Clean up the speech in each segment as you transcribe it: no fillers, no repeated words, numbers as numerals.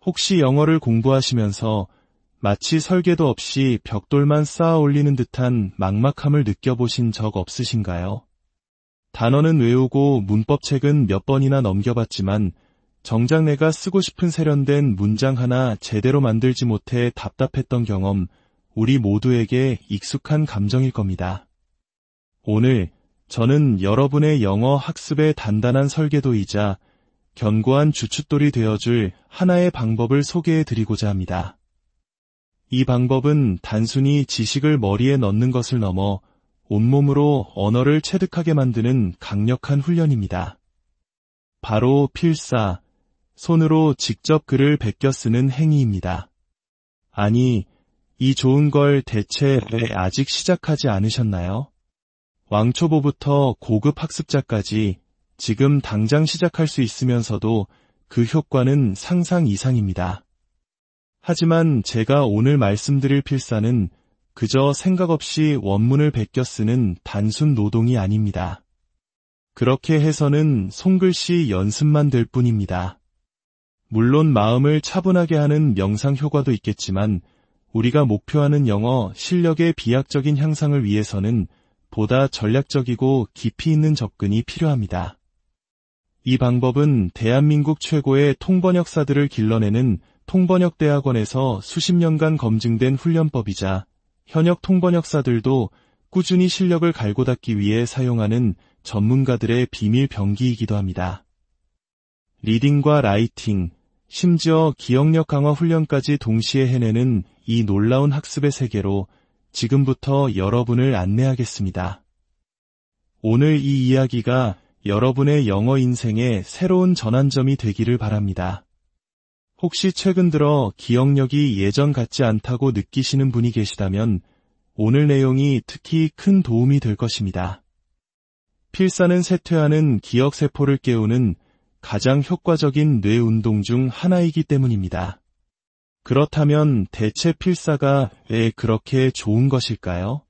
혹시 영어를 공부하시면서 마치 설계도 없이 벽돌만 쌓아 올리는 듯한 막막함을 느껴보신 적 없으신가요? 단어는 외우고 문법책은 몇 번이나 넘겨봤지만 정작 내가 쓰고 싶은 세련된 문장 하나 제대로 만들지 못해 답답했던 경험, 우리 모두에게 익숙한 감정일 겁니다. 오늘 저는 여러분의 영어 학습의 단단한 설계도이자 견고한 주춧돌이 되어줄 하나의 방법을 소개해드리고자 합니다. 이 방법은 단순히 지식을 머리에 넣는 것을 넘어 온몸으로 언어를 체득하게 만드는 강력한 훈련입니다. 바로 필사, 손으로 직접 글을 베껴 쓰는 행위입니다. 아니, 이 좋은 걸 대체 왜 아직 시작하지 않으셨나요? 왕초보부터 고급 학습자까지 지금 당장 시작할 수 있으면서도 그 효과는 상상 이상입니다. 하지만 제가 오늘 말씀드릴 필사는 그저 생각 없이 원문을 베껴 쓰는 단순 노동이 아닙니다. 그렇게 해서는 손글씨 연습만 될 뿐입니다. 물론 마음을 차분하게 하는 명상 효과도 있겠지만 우리가 목표하는 영어 실력의 비약적인 향상을 위해서는 보다 전략적이고 깊이 있는 접근이 필요합니다. 이 방법은 대한민국 최고의 통번역사들을 길러내는 통번역대학원에서 수십 년간 검증된 훈련법이자 현역 통번역사들도 꾸준히 실력을 갈고 닦기 위해 사용하는 전문가들의 비밀 병기이기도 합니다. 리딩과 라이팅, 심지어 기억력 강화 훈련까지 동시에 해내는 이 놀라운 학습의 세계로 지금부터 여러분을 안내하겠습니다. 오늘 이 이야기가 여러분의 영어 인생의 새로운 전환점이 되기를 바랍니다. 혹시 최근 들어 기억력이 예전 같지 않다고 느끼시는 분이 계시다면 오늘 내용이 특히 큰 도움이 될 것입니다. 필사는 쇠퇴하는 기억세포를 깨우는 가장 효과적인 뇌 운동 중 하나이기 때문입니다. 그렇다면 대체 필사가 왜 그렇게 좋은 것일까요?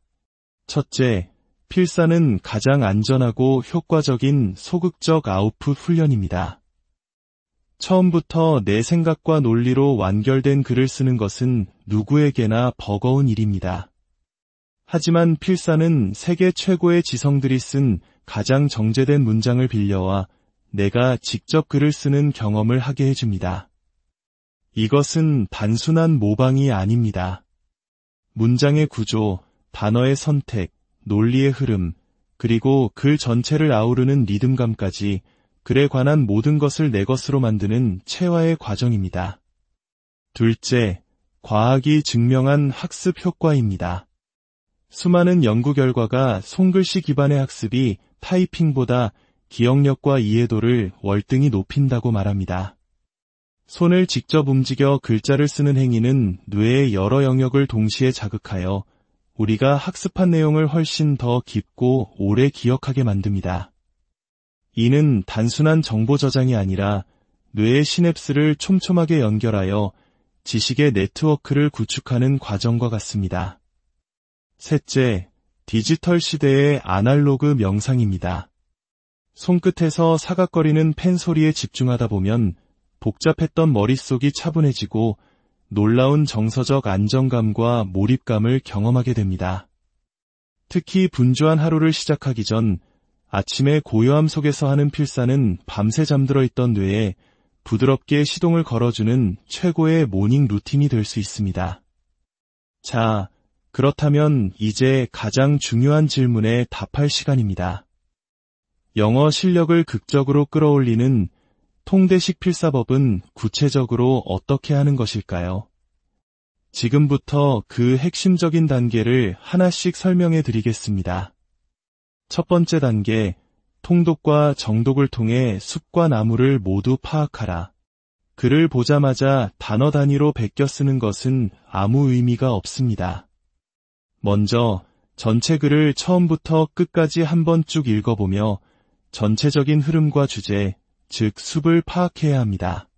첫째, 필사는 가장 안전하고 효과적인 소극적 아웃풋 훈련입니다. 처음부터 내 생각과 논리로 완결된 글을 쓰는 것은 누구에게나 버거운 일입니다. 하지만 필사는 세계 최고의 지성들이 쓴 가장 정제된 문장을 빌려와 내가 직접 글을 쓰는 경험을 하게 해줍니다. 이것은 단순한 모방이 아닙니다. 문장의 구조, 단어의 선택, 논리의 흐름, 그리고 글 전체를 아우르는 리듬감까지 글에 관한 모든 것을 내 것으로 만드는 체화의 과정입니다. 둘째, 과학이 증명한 학습 효과입니다. 수많은 연구 결과가 손글씨 기반의 학습이 타이핑보다 기억력과 이해도를 월등히 높인다고 말합니다. 손을 직접 움직여 글자를 쓰는 행위는 뇌의 여러 영역을 동시에 자극하여 우리가 학습한 내용을 훨씬 더 깊고 오래 기억하게 만듭니다. 이는 단순한 정보 저장이 아니라 뇌의 시냅스를 촘촘하게 연결하여 지식의 네트워크를 구축하는 과정과 같습니다. 셋째, 디지털 시대의 아날로그 명상입니다. 손끝에서 사각거리는 펜 소리에 집중하다 보면 복잡했던 머릿속이 차분해지고 놀라운 정서적 안정감과 몰입감을 경험하게 됩니다. 특히 분주한 하루를 시작하기 전 아침의 고요함 속에서 하는 필사는 밤새 잠들어 있던 뇌에 부드럽게 시동을 걸어주는 최고의 모닝 루틴이 될 수 있습니다. 자, 그렇다면 이제 가장 중요한 질문에 답할 시간입니다. 영어 실력을 극적으로 끌어올리는 통대식 필사법은 구체적으로 어떻게 하는 것일까요? 지금부터 그 핵심적인 단계를 하나씩 설명해 드리겠습니다. 첫 번째 단계, 통독과 정독을 통해 숲과 나무를 모두 파악하라. 글을 보자마자 단어 단위로 베껴 쓰는 것은 아무 의미가 없습니다. 먼저 전체 글을 처음부터 끝까지 한번 쭉 읽어보며 전체적인 흐름과 주제, 즉 숲을 파악해야 합니다.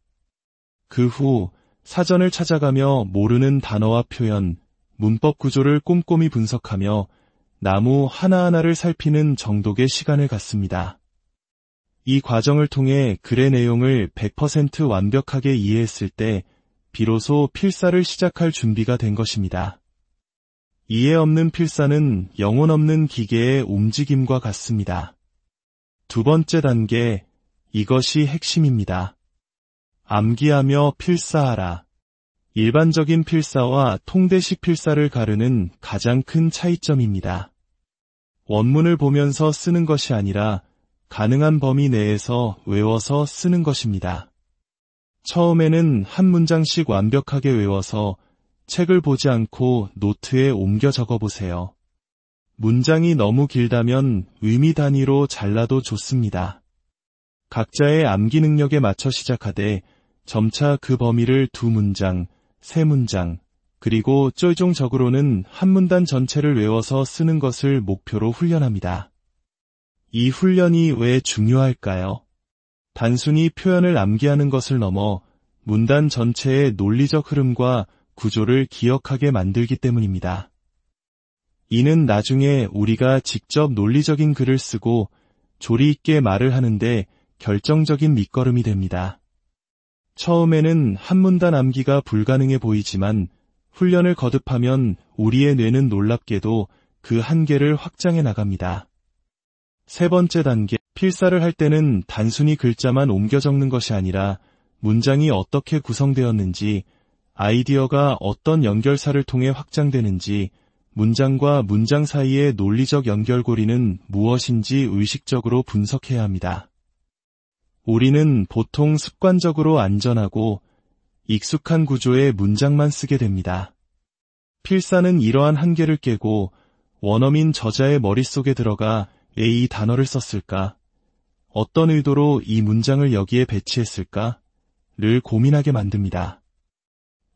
그 후 사전을 찾아가며 모르는 단어와 표현, 문법 구조를 꼼꼼히 분석하며 나무 하나하나를 살피는 정독의 시간을 갖습니다. 이 과정을 통해 글의 내용을 100% 완벽하게 이해했을 때 비로소 필사를 시작할 준비가 된 것입니다. 이해 없는 필사는 영혼 없는 기계의 움직임과 같습니다. 두 번째 단계, 이것이 핵심입니다. 암기하며 필사하라. 일반적인 필사와 통대식 필사를 가르는 가장 큰 차이점입니다. 원문을 보면서 쓰는 것이 아니라 가능한 범위 내에서 외워서 쓰는 것입니다. 처음에는 한 문장씩 완벽하게 외워서 책을 보지 않고 노트에 옮겨 적어보세요. 문장이 너무 길다면 의미 단위로 잘라도 좋습니다. 각자의 암기 능력에 맞춰 시작하되 점차 그 범위를 2문장, 3문장, 그리고 최종적으로는 한 문단 전체를 외워서 쓰는 것을 목표로 훈련합니다. 이 훈련이 왜 중요할까요? 단순히 표현을 암기하는 것을 넘어 문단 전체의 논리적 흐름과 구조를 기억하게 만들기 때문입니다. 이는 나중에 우리가 직접 논리적인 글을 쓰고 조리 있게 말을 하는데 결정적인 밑거름이 됩니다. 처음에는 한 문단 암기가 불가능해 보이지만 훈련을 거듭하면 우리의 뇌는 놀랍게도 그 한계를 확장해 나갑니다. 세 번째 단계, 필사를 할 때는 단순히 글자만 옮겨 적는 것이 아니라 문장이 어떻게 구성되었는지, 아이디어가 어떤 연결사를 통해 확장되는지, 문장과 문장 사이의 논리적 연결고리는 무엇인지 의식적으로 분석해야 합니다. 우리는 보통 습관적으로 안전하고 익숙한 구조의 문장만 쓰게 됩니다. 필사는 이러한 한계를 깨고 원어민 저자의 머릿속에 들어가 왜 이 단어를 썼을까? 어떤 의도로 이 문장을 여기에 배치했을까? 를 고민하게 만듭니다.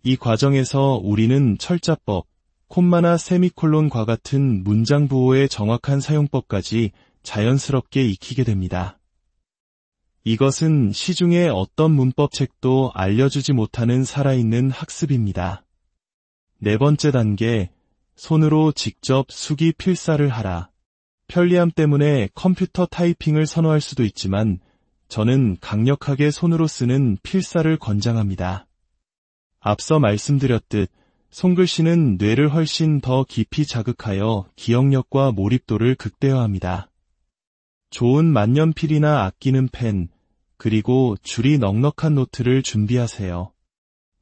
이 과정에서 우리는 철자법, 콤마나 세미콜론과 같은 문장 부호의 정확한 사용법까지 자연스럽게 익히게 됩니다. 이것은 시중의 어떤 문법책도 알려주지 못하는 살아있는 학습입니다. 네 번째 단계, 손으로 직접 수기 필사를 하라. 편리함 때문에 컴퓨터 타이핑을 선호할 수도 있지만 저는 강력하게 손으로 쓰는 필사를 권장합니다. 앞서 말씀드렸듯 손글씨는 뇌를 훨씬 더 깊이 자극하여 기억력과 몰입도를 극대화합니다. 좋은 만년필이나 아끼는 펜, 그리고 줄이 넉넉한 노트를 준비하세요.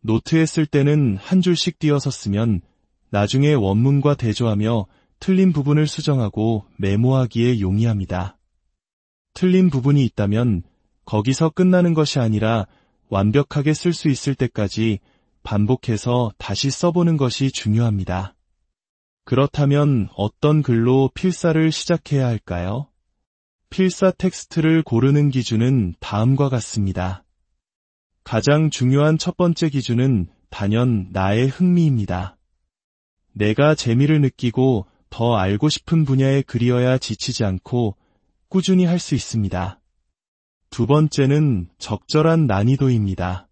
노트에 쓸 때는 한 줄씩 띄어서 쓰면 나중에 원문과 대조하며 틀린 부분을 수정하고 메모하기에 용이합니다. 틀린 부분이 있다면 거기서 끝나는 것이 아니라 완벽하게 쓸 수 있을 때까지 반복해서 다시 써보는 것이 중요합니다. 그렇다면 어떤 글로 필사를 시작해야 할까요? 필사 텍스트를 고르는 기준은 다음과 같습니다. 가장 중요한 첫 번째 기준은 단연 나의 흥미입니다. 내가 재미를 느끼고 더 알고 싶은 분야의 글이어야 지치지 않고 꾸준히 할 수 있습니다. 두 번째는 적절한 난이도입니다.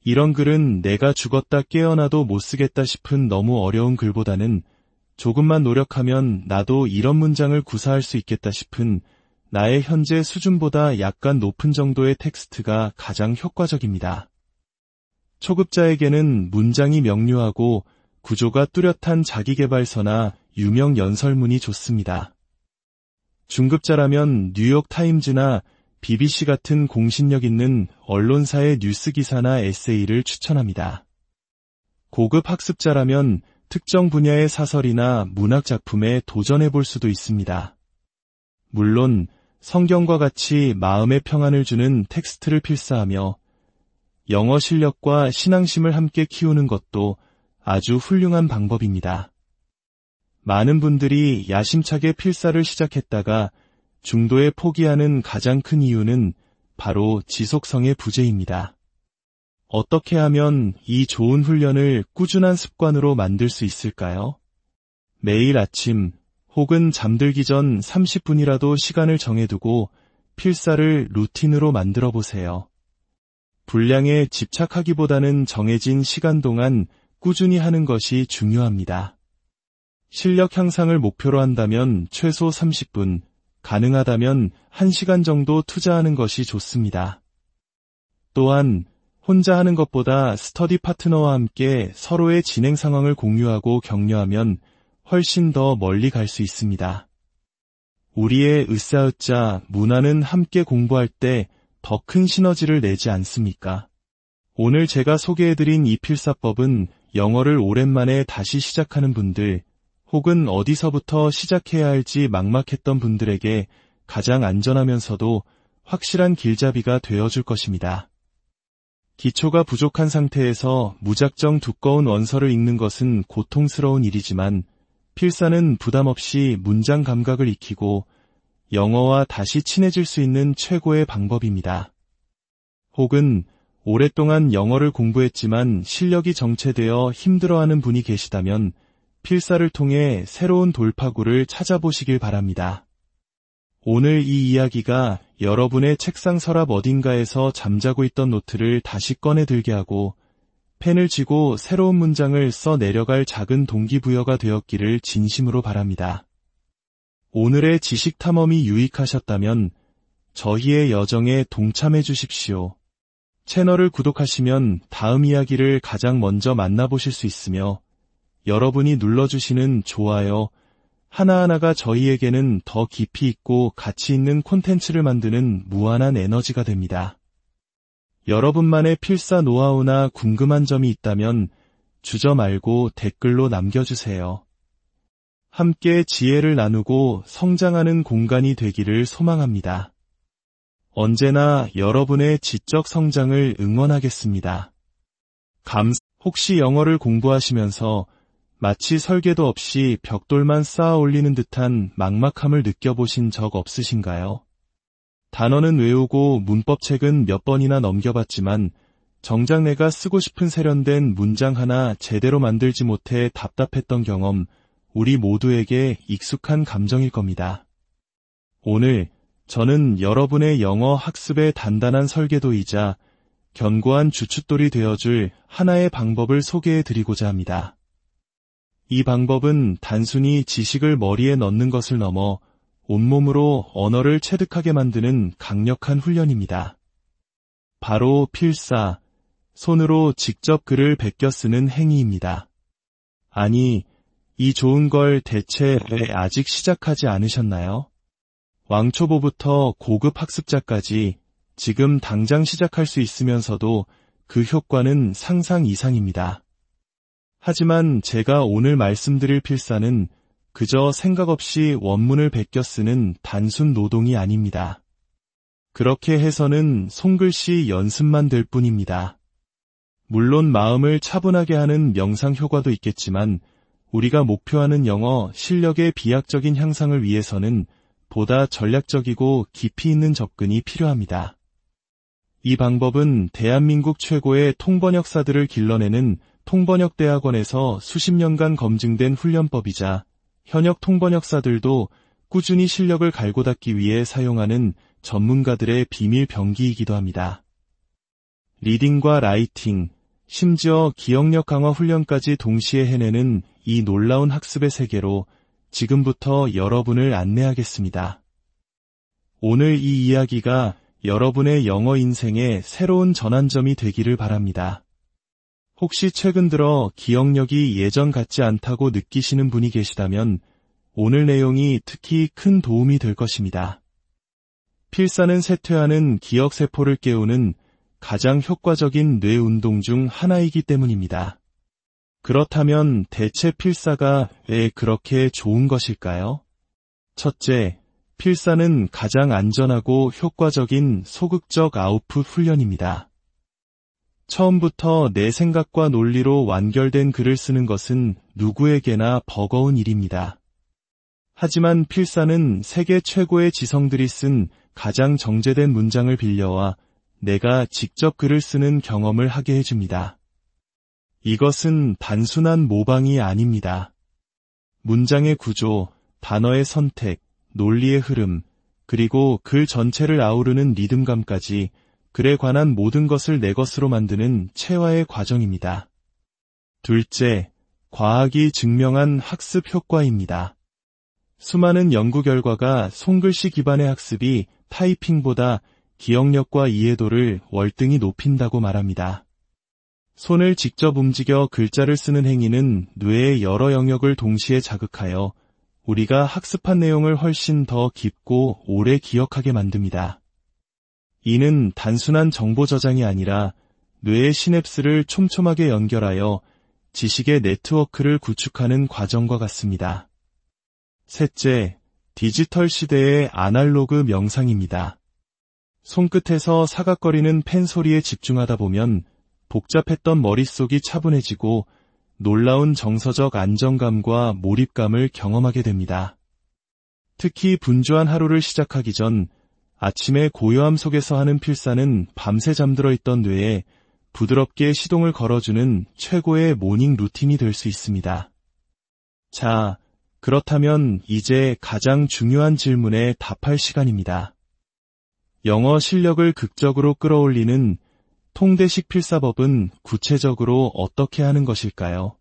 이런 글은 내가 죽었다 깨어나도 못 쓰겠다 싶은 너무 어려운 글보다는 조금만 노력하면 나도 이런 문장을 구사할 수 있겠다 싶은 나의 현재 수준보다 약간 높은 정도의 텍스트가 가장 효과적입니다. 초급자에게는 문장이 명료하고 구조가 뚜렷한 자기계발서나 유명 연설문이 좋습니다. 중급자라면 뉴욕 타임즈나 BBC 같은 공신력 있는 언론사의 뉴스 기사나 에세이를 추천합니다. 고급 학습자라면 특정 분야의 사설이나 문학 작품에 도전해 볼 수도 있습니다. 물론 성경과 같이 마음의 평안을 주는 텍스트를 필사하며 영어 실력과 신앙심을 함께 키우는 것도 아주 훌륭한 방법입니다. 많은 분들이 야심차게 필사를 시작했다가 중도에 포기하는 가장 큰 이유는 바로 지속성의 부재입니다. 어떻게 하면 이 좋은 훈련을 꾸준한 습관으로 만들 수 있을까요? 매일 아침 혹은 잠들기 전 30분이라도 시간을 정해두고 필사를 루틴으로 만들어 보세요. 분량에 집착하기보다는 정해진 시간 동안 꾸준히 하는 것이 중요합니다. 실력 향상을 목표로 한다면 최소 30분, 가능하다면 1시간 정도 투자하는 것이 좋습니다. 또한 혼자 하는 것보다 스터디 파트너와 함께 서로의 진행 상황을 공유하고 격려하면 훨씬 더 멀리 갈 수 있습니다. 우리의 으쌰으쌰 문화는 함께 공부할 때 더 큰 시너지를 내지 않습니까? 오늘 제가 소개해드린 이 필사법은 영어를 오랜만에 다시 시작하는 분들, 혹은 어디서부터 시작해야 할지 막막했던 분들에게 가장 안전하면서도 확실한 길잡이가 되어줄 것입니다. 기초가 부족한 상태에서 무작정 두꺼운 원서를 읽는 것은 고통스러운 일이지만 필사는 부담 없이 문장 감각을 익히고 영어와 다시 친해질 수 있는 최고의 방법입니다. 혹은 오랫동안 영어를 공부했지만 실력이 정체되어 힘들어하는 분이 계시다면 필사를 통해 새로운 돌파구를 찾아보시길 바랍니다. 오늘 이 이야기가 여러분의 책상 서랍 어딘가에서 잠자고 있던 노트를 다시 꺼내 들게 하고 펜을 쥐고 새로운 문장을 써 내려갈 작은 동기부여가 되었기를 진심으로 바랍니다. 오늘의 지식 탐험이 유익하셨다면 저희의 여정에 동참해 주십시오. 채널을 구독하시면 다음 이야기를 가장 먼저 만나보실 수 있으며 여러분이 눌러주시는 좋아요 하나하나가 저희에게는 더 깊이 있고 가치 있는 콘텐츠를 만드는 무한한 에너지가 됩니다. 여러분만의 필사 노하우나 궁금한 점이 있다면 주저 말고 댓글로 남겨주세요. 함께 지혜를 나누고 성장하는 공간이 되기를 소망합니다. 언제나 여러분의 지적 성장을 응원하겠습니다. 혹시 영어를 공부하시면서 마치 설계도 없이 벽돌만 쌓아 올리는 듯한 막막함을 느껴보신 적 없으신가요? 단어는 외우고 문법책은 몇 번이나 넘겨봤지만 정작 내가 쓰고 싶은 세련된 문장 하나 제대로 만들지 못해 답답했던 경험, 우리 모두에게 익숙한 감정일 겁니다. 오늘 저는 여러분의 영어 학습의 단단한 설계도이자 견고한 주춧돌이 되어줄 하나의 방법을 소개해드리고자 합니다. 이 방법은 단순히 지식을 머리에 넣는 것을 넘어 온몸으로 언어를 체득하게 만드는 강력한 훈련입니다. 바로 필사, 손으로 직접 글을 베껴 쓰는 행위입니다. 아니, 이 좋은 걸 대체 왜 아직 시작하지 않으셨나요? 왕초보부터 고급 학습자까지 지금 당장 시작할 수 있으면서도 그 효과는 상상 이상입니다. 하지만 제가 오늘 말씀드릴 필사는 그저 생각 없이 원문을 베껴 쓰는 단순 노동이 아닙니다. 그렇게 해서는 손글씨 연습만 될 뿐입니다. 물론 마음을 차분하게 하는 명상 효과도 있겠지만 우리가 목표하는 영어 실력의 비약적인 향상을 위해서는 보다 전략적이고 깊이 있는 접근이 필요합니다. 이 방법은 대한민국 최고의 통번역사들을 길러내는 통번역대학원에서 수십 년간 검증된 훈련법이자 현역 통번역사들도 꾸준히 실력을 갈고 닦기 위해 사용하는 전문가들의 비밀 병기이기도 합니다. 리딩과 라이팅, 심지어 기억력 강화 훈련까지 동시에 해내는 이 놀라운 학습의 세계로 지금부터 여러분을 안내하겠습니다. 오늘 이 이야기가 여러분의 영어 인생의 새로운 전환점이 되기를 바랍니다. 혹시 최근 들어 기억력이 예전 같지 않다고 느끼시는 분이 계시다면 오늘 내용이 특히 큰 도움이 될 것입니다. 필사는 쇠퇴하는 기억세포를 깨우는 가장 효과적인 뇌 운동 중 하나이기 때문입니다. 그렇다면 대체 필사가 왜 그렇게 좋은 것일까요? 첫째, 필사는 가장 안전하고 효과적인 소극적 아웃풋 훈련입니다. 처음부터 내 생각과 논리로 완결된 글을 쓰는 것은 누구에게나 버거운 일입니다. 하지만 필사는 세계 최고의 지성들이 쓴 가장 정제된 문장을 빌려와 내가 직접 글을 쓰는 경험을 하게 해줍니다. 이것은 단순한 모방이 아닙니다. 문장의 구조, 단어의 선택, 논리의 흐름, 그리고 글 전체를 아우르는 리듬감까지 글에 관한 모든 것을 내 것으로 만드는 체화의 과정입니다. 둘째, 과학이 증명한 학습 효과입니다. 수많은 연구 결과가 손글씨 기반의 학습이 타이핑보다 기억력과 이해도를 월등히 높인다고 말합니다. 손을 직접 움직여 글자를 쓰는 행위는 뇌의 여러 영역을 동시에 자극하여 우리가 학습한 내용을 훨씬 더 깊고 오래 기억하게 만듭니다. 이는 단순한 정보 저장이 아니라 뇌의 시냅스를 촘촘하게 연결하여 지식의 네트워크를 구축하는 과정과 같습니다. 셋째, 디지털 시대의 아날로그 명상입니다. 손끝에서 사각거리는 펜 소리에 집중하다 보면 복잡했던 머릿속이 차분해지고 놀라운 정서적 안정감과 몰입감을 경험하게 됩니다. 특히 분주한 하루를 시작하기 전 아침의 고요함 속에서 하는 필사는 밤새 잠들어 있던 뇌에 부드럽게 시동을 걸어주는 최고의 모닝 루틴이 될 수 있습니다. 자, 그렇다면 이제 가장 중요한 질문에 답할 시간입니다. 영어 실력을 극적으로 끌어올리는 통대식 필사법은 구체적으로 어떻게 하는 것일까요?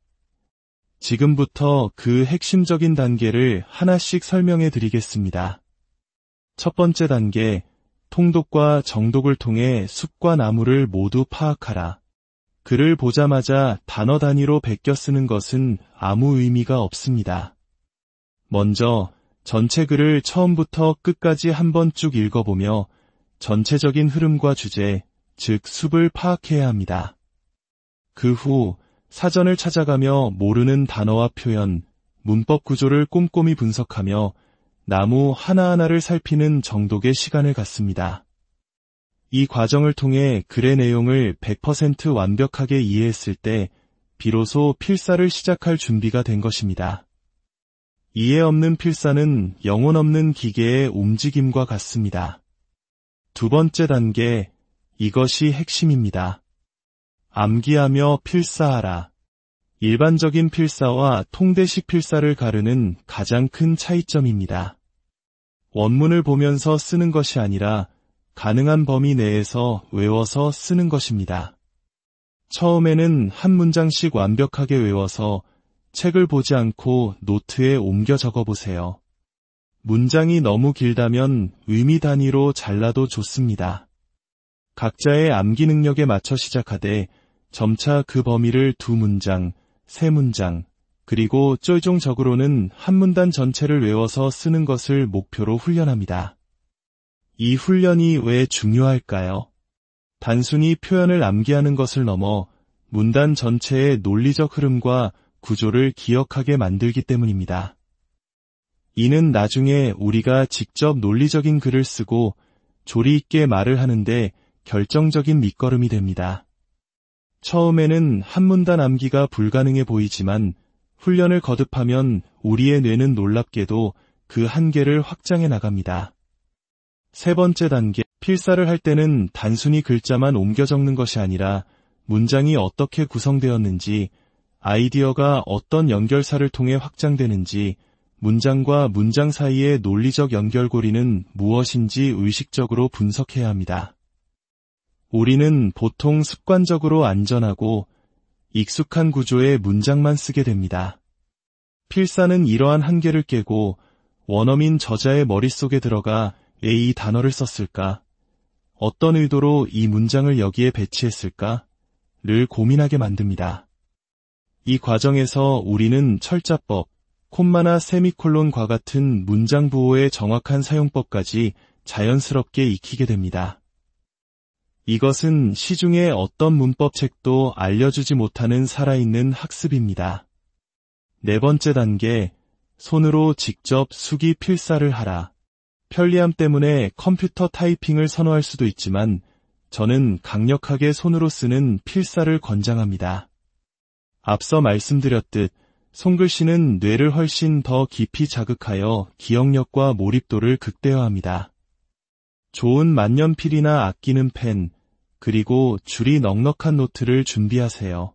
지금부터 그 핵심적인 단계를 하나씩 설명해 드리겠습니다. 첫 번째 단계, 통독과 정독을 통해 숲과 나무를 모두 파악하라. 글을 보자마자 단어 단위로 베껴 쓰는 것은 아무 의미가 없습니다. 먼저 전체 글을 처음부터 끝까지 한번 쭉 읽어보며 전체적인 흐름과 주제, 즉 숲을 파악해야 합니다. 그 후 사전을 찾아가며 모르는 단어와 표현, 문법 구조를 꼼꼼히 분석하며 나무 하나하나를 살피는 정독의 시간을 갖습니다. 이 과정을 통해 글의 내용을 100% 완벽하게 이해했을 때 비로소 필사를 시작할 준비가 된 것입니다. 이해 없는 필사는 영혼 없는 기계의 움직임과 같습니다. 두 번째 단계, 이것이 핵심입니다. 암기하며 필사하라. 일반적인 필사와 통대식 필사를 가르는 가장 큰 차이점입니다. 원문을 보면서 쓰는 것이 아니라 가능한 범위 내에서 외워서 쓰는 것입니다. 처음에는 한 문장씩 완벽하게 외워서 책을 보지 않고 노트에 옮겨 적어보세요. 문장이 너무 길다면 의미 단위로 잘라도 좋습니다. 각자의 암기 능력에 맞춰 시작하되 점차 그 범위를 2문장, 3문장, 그리고 최종적으로는 한 문단 전체를 외워서 쓰는 것을 목표로 훈련합니다. 이 훈련이 왜 중요할까요? 단순히 표현을 암기하는 것을 넘어 문단 전체의 논리적 흐름과 구조를 기억하게 만들기 때문입니다. 이는 나중에 우리가 직접 논리적인 글을 쓰고 조리 있게 말을 하는데 결정적인 밑거름이 됩니다. 처음에는 한 문단 암기가 불가능해 보이지만 훈련을 거듭하면 우리의 뇌는 놀랍게도 그 한계를 확장해 나갑니다. 세 번째 단계, 필사를 할 때는 단순히 글자만 옮겨 적는 것이 아니라 문장이 어떻게 구성되었는지, 아이디어가 어떤 연결사를 통해 확장되는지, 문장과 문장 사이의 논리적 연결고리는 무엇인지 의식적으로 분석해야 합니다. 우리는 보통 습관적으로 안전하고 익숙한 구조의 문장만 쓰게 됩니다. 필사는 이러한 한계를 깨고 원어민 저자의 머릿속에 들어가 왜 이 단어를 썼을까? 어떤 의도로 이 문장을 여기에 배치했을까? 를 고민하게 만듭니다. 이 과정에서 우리는 철자법, 콤마나 세미콜론과 같은 문장 부호의 정확한 사용법까지 자연스럽게 익히게 됩니다. 이것은 시중의 어떤 문법책도 알려주지 못하는 살아있는 학습입니다. 네 번째 단계, 손으로 직접 수기 필사를 하라. 편리함 때문에 컴퓨터 타이핑을 선호할 수도 있지만 저는 강력하게 손으로 쓰는 필사를 권장합니다. 앞서 말씀드렸듯 손글씨는 뇌를 훨씬 더 깊이 자극하여 기억력과 몰입도를 극대화합니다. 좋은 만년필이나 아끼는 펜, 그리고 줄이 넉넉한 노트를 준비하세요.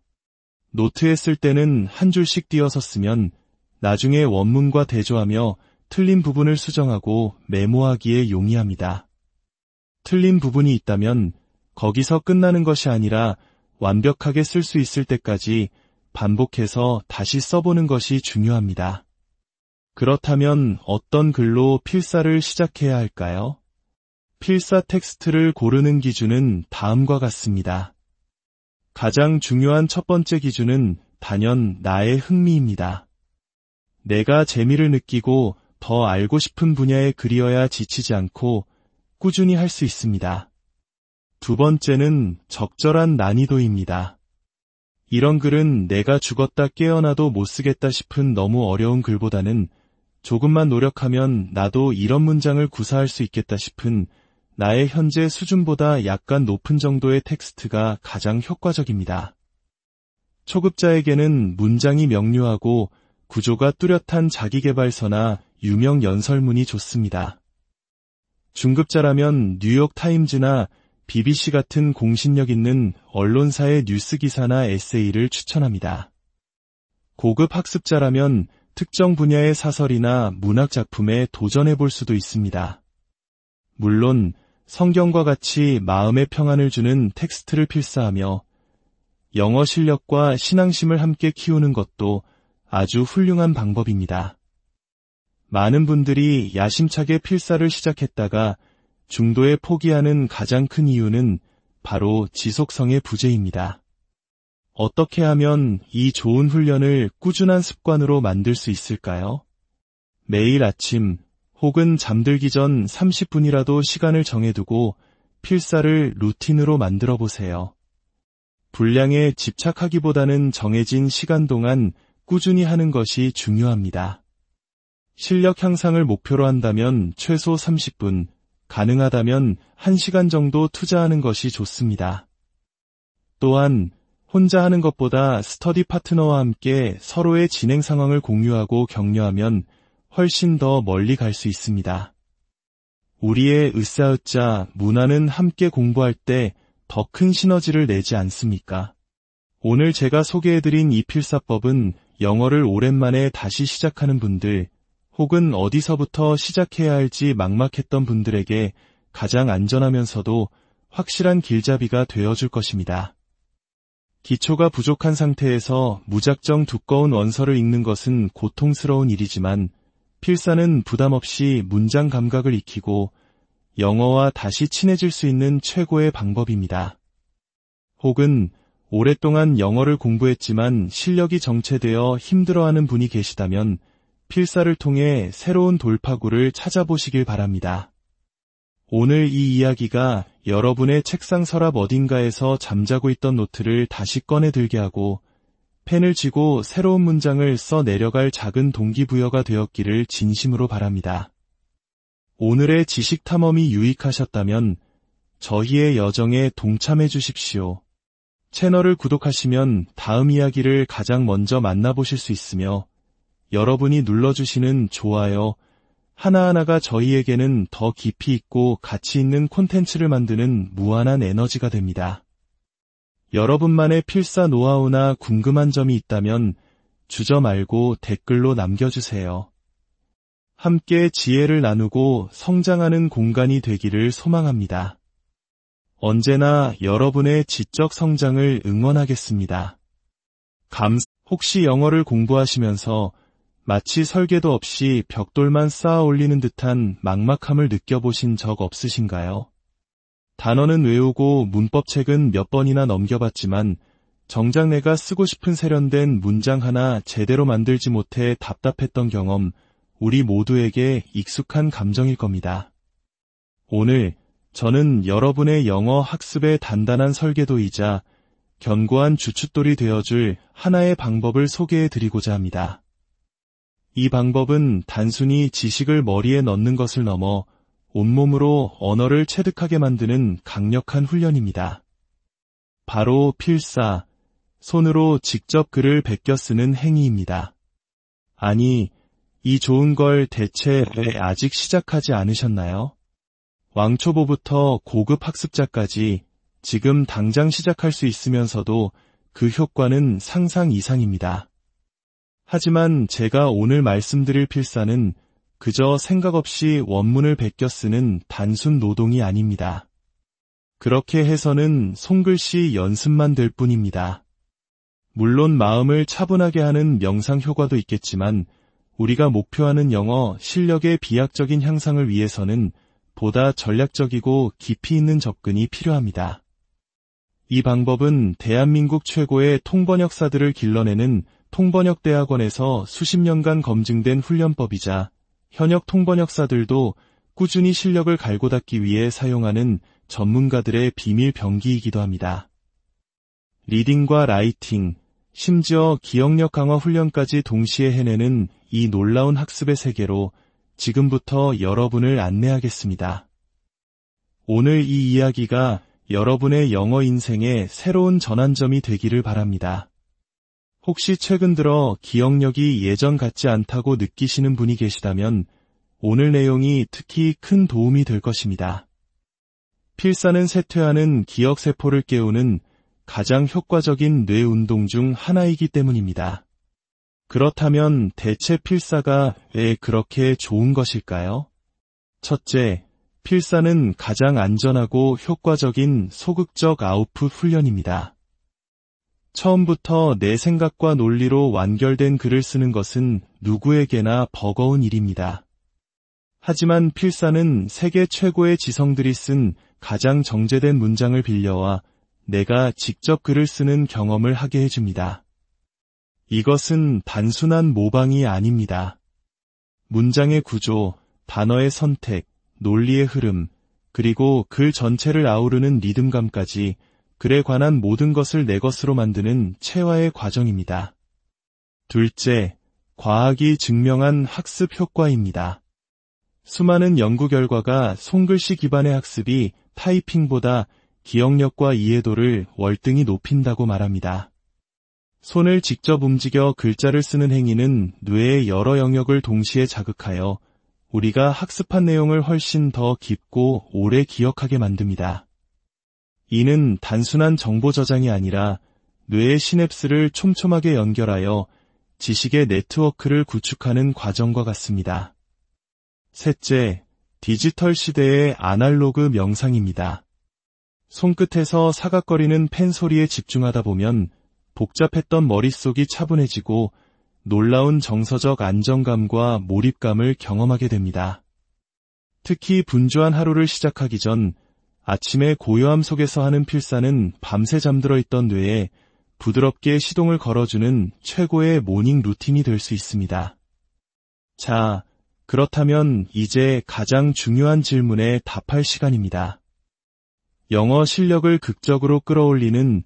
노트에 쓸 때는 한 줄씩 띄어서 쓰면 나중에 원문과 대조하며 틀린 부분을 수정하고 메모하기에 용이합니다. 틀린 부분이 있다면 거기서 끝나는 것이 아니라 완벽하게 쓸 수 있을 때까지 반복해서 다시 써보는 것이 중요합니다. 그렇다면 어떤 글로 필사를 시작해야 할까요? 필사 텍스트를 고르는 기준은 다음과 같습니다. 가장 중요한 첫 번째 기준은 단연 나의 흥미입니다. 내가 재미를 느끼고 더 알고 싶은 분야의 글이어야 지치지 않고 꾸준히 할 수 있습니다. 두 번째는 적절한 난이도입니다. 이런 글은 내가 죽었다 깨어나도 못 쓰겠다 싶은 너무 어려운 글보다는 조금만 노력하면 나도 이런 문장을 구사할 수 있겠다 싶은 나의 현재 수준보다 약간 높은 정도의 텍스트가 가장 효과적입니다. 초급자에게는 문장이 명료하고 구조가 뚜렷한 자기계발서나 유명 연설문이 좋습니다. 중급자라면 뉴욕타임즈나 BBC 같은 공신력 있는 언론사의 뉴스 기사나 에세이를 추천합니다. 고급 학습자라면 특정 분야의 사설이나 문학 작품에 도전해 볼 수도 있습니다. 물론 성경과 같이 마음의 평안을 주는 텍스트를 필사하며 영어 실력과 신앙심을 함께 키우는 것도 아주 훌륭한 방법입니다. 많은 분들이 야심차게 필사를 시작했다가 중도에 포기하는 가장 큰 이유는 바로 지속성의 부재입니다. 어떻게 하면 이 좋은 훈련을 꾸준한 습관으로 만들 수 있을까요? 매일 아침 혹은 잠들기 전 30분이라도 시간을 정해두고 필사를 루틴으로 만들어 보세요. 분량에 집착하기보다는 정해진 시간 동안 꾸준히 하는 것이 중요합니다. 실력 향상을 목표로 한다면 최소 30분, 가능하다면 1시간 정도 투자하는 것이 좋습니다. 또한 혼자 하는 것보다 스터디 파트너와 함께 서로의 진행 상황을 공유하고 격려하면 훨씬 더 멀리 갈 수 있습니다. 우리의 으쌰으쌰 문화는 함께 공부할 때 더 큰 시너지를 내지 않습니까? 오늘 제가 소개해드린 이 필사법은 영어를 오랜만에 다시 시작하는 분들, 혹은 어디서부터 시작해야 할지 막막했던 분들에게 가장 안전하면서도 확실한 길잡이가 되어줄 것입니다. 기초가 부족한 상태에서 무작정 두꺼운 원서를 읽는 것은 고통스러운 일이지만 필사는 부담 없이 문장 감각을 익히고 영어와 다시 친해질 수 있는 최고의 방법입니다. 혹은 오랫동안 영어를 공부했지만 실력이 정체되어 힘들어하는 분이 계시다면 필사를 통해 새로운 돌파구를 찾아보시길 바랍니다. 오늘 이 이야기가 여러분의 책상 서랍 어딘가에서 잠자고 있던 노트를 다시 꺼내 들게 하고 펜을 쥐고 새로운 문장을 써 내려갈 작은 동기부여가 되었기를 진심으로 바랍니다. 오늘의 지식 탐험이 유익하셨다면 저희의 여정에 동참해 주십시오. 채널을 구독하시면 다음 이야기를 가장 먼저 만나보실 수 있으며 여러분이 눌러주시는 좋아요 하나하나가 저희에게는 더 깊이 있고 가치 있는 콘텐츠를 만드는 무한한 에너지가 됩니다. 여러분만의 필사 노하우나 궁금한 점이 있다면 주저 말고 댓글로 남겨주세요. 함께 지혜를 나누고 성장하는 공간이 되기를 소망합니다. 언제나 여러분의 지적 성장을 응원하겠습니다. 혹시 영어를 공부하시면서 마치 설계도 없이 벽돌만 쌓아 올리는 듯한 막막함을 느껴보신 적 없으신가요? 단어는 외우고 문법책은 몇 번이나 넘겨봤지만 정작 내가 쓰고 싶은 세련된 문장 하나 제대로 만들지 못해 답답했던 경험, 우리 모두에게 익숙한 감정일 겁니다. 오늘 저는 여러분의 영어 학습의 단단한 설계도이자 견고한 주춧돌이 되어줄 하나의 방법을 소개해드리고자 합니다. 이 방법은 단순히 지식을 머리에 넣는 것을 넘어 온몸으로 언어를 체득하게 만드는 강력한 훈련입니다. 바로 필사, 손으로 직접 글을 베껴 쓰는 행위입니다. 아니, 이 좋은 걸 대체 왜 아직 시작하지 않으셨나요? 왕초보부터 고급 학습자까지 지금 당장 시작할 수 있으면서도 그 효과는 상상 이상입니다. 하지만 제가 오늘 말씀드릴 필사는 그저 생각 없이 원문을 베껴 쓰는 단순 노동이 아닙니다. 그렇게 해서는 손글씨 연습만 될 뿐입니다. 물론 마음을 차분하게 하는 명상 효과도 있겠지만 우리가 목표하는 영어 실력의 비약적인 향상을 위해서는 보다 전략적이고 깊이 있는 접근이 필요합니다. 이 방법은 대한민국 최고의 통번역사들을 길러내는 통번역대학원에서 수십 년간 검증된 훈련법이자 현역 통번역사들도 꾸준히 실력을 갈고 닦기 위해 사용하는 전문가들의 비밀 병기이기도 합니다. 리딩과 라이팅, 심지어 기억력 강화 훈련까지 동시에 해내는 이 놀라운 학습의 세계로 지금부터 여러분을 안내하겠습니다. 오늘 이 이야기가 여러분의 영어 인생의 새로운 전환점이 되기를 바랍니다. 혹시 최근 들어 기억력이 예전 같지 않다고 느끼시는 분이 계시다면 오늘 내용이 특히 큰 도움이 될 것입니다. 필사는 쇠퇴하는 기억세포를 깨우는 가장 효과적인 뇌 운동 중 하나이기 때문입니다. 그렇다면 대체 필사가 왜 그렇게 좋은 것일까요? 첫째, 필사는 가장 안전하고 효과적인 소극적 아웃풋 훈련입니다. 처음부터 내 생각과 논리로 완결된 글을 쓰는 것은 누구에게나 버거운 일입니다. 하지만 필사는 세계 최고의 지성들이 쓴 가장 정제된 문장을 빌려와 내가 직접 글을 쓰는 경험을 하게 해줍니다. 이것은 단순한 모방이 아닙니다. 문장의 구조, 단어의 선택, 논리의 흐름, 그리고 글 전체를 아우르는 리듬감까지 글에 관한 모든 것을 내 것으로 만드는 체화의 과정입니다. 둘째, 과학이 증명한 학습 효과입니다. 수많은 연구 결과가 손글씨 기반의 학습이 타이핑보다 기억력과 이해도를 월등히 높인다고 말합니다. 손을 직접 움직여 글자를 쓰는 행위는 뇌의 여러 영역을 동시에 자극하여 우리가 학습한 내용을 훨씬 더 깊고 오래 기억하게 만듭니다. 이는 단순한 정보 저장이 아니라 뇌의 시냅스를 촘촘하게 연결하여 지식의 네트워크를 구축하는 과정과 같습니다. 셋째, 디지털 시대의 아날로그 명상입니다. 손끝에서 사각거리는 펜 소리에 집중하다 보면 복잡했던 머릿속이 차분해지고 놀라운 정서적 안정감과 몰입감을 경험하게 됩니다. 특히 분주한 하루를 시작하기 전 아침의 고요함 속에서 하는 필사는 밤새 잠들어 있던 뇌에 부드럽게 시동을 걸어주는 최고의 모닝 루틴이 될 수 있습니다. 자, 그렇다면 이제 가장 중요한 질문에 답할 시간입니다. 영어 실력을 극적으로 끌어올리는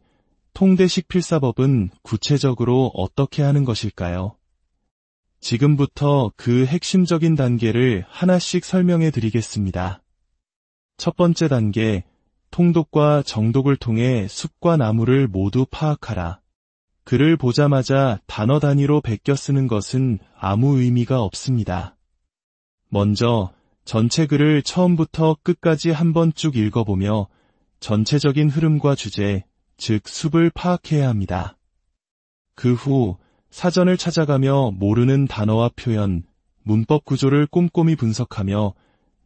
통대식 필사법은 구체적으로 어떻게 하는 것일까요? 지금부터 그 핵심적인 단계를 하나씩 설명해 드리겠습니다. 첫 번째 단계, 통독과 정독을 통해 숲과 나무를 모두 파악하라. 글을 보자마자 단어 단위로 베껴 쓰는 것은 아무 의미가 없습니다. 먼저 전체 글을 처음부터 끝까지 한번 쭉 읽어보며 전체적인 흐름과 주제, 즉 숲을 파악해야 합니다. 그 후 사전을 찾아가며 모르는 단어와 표현, 문법 구조를 꼼꼼히 분석하며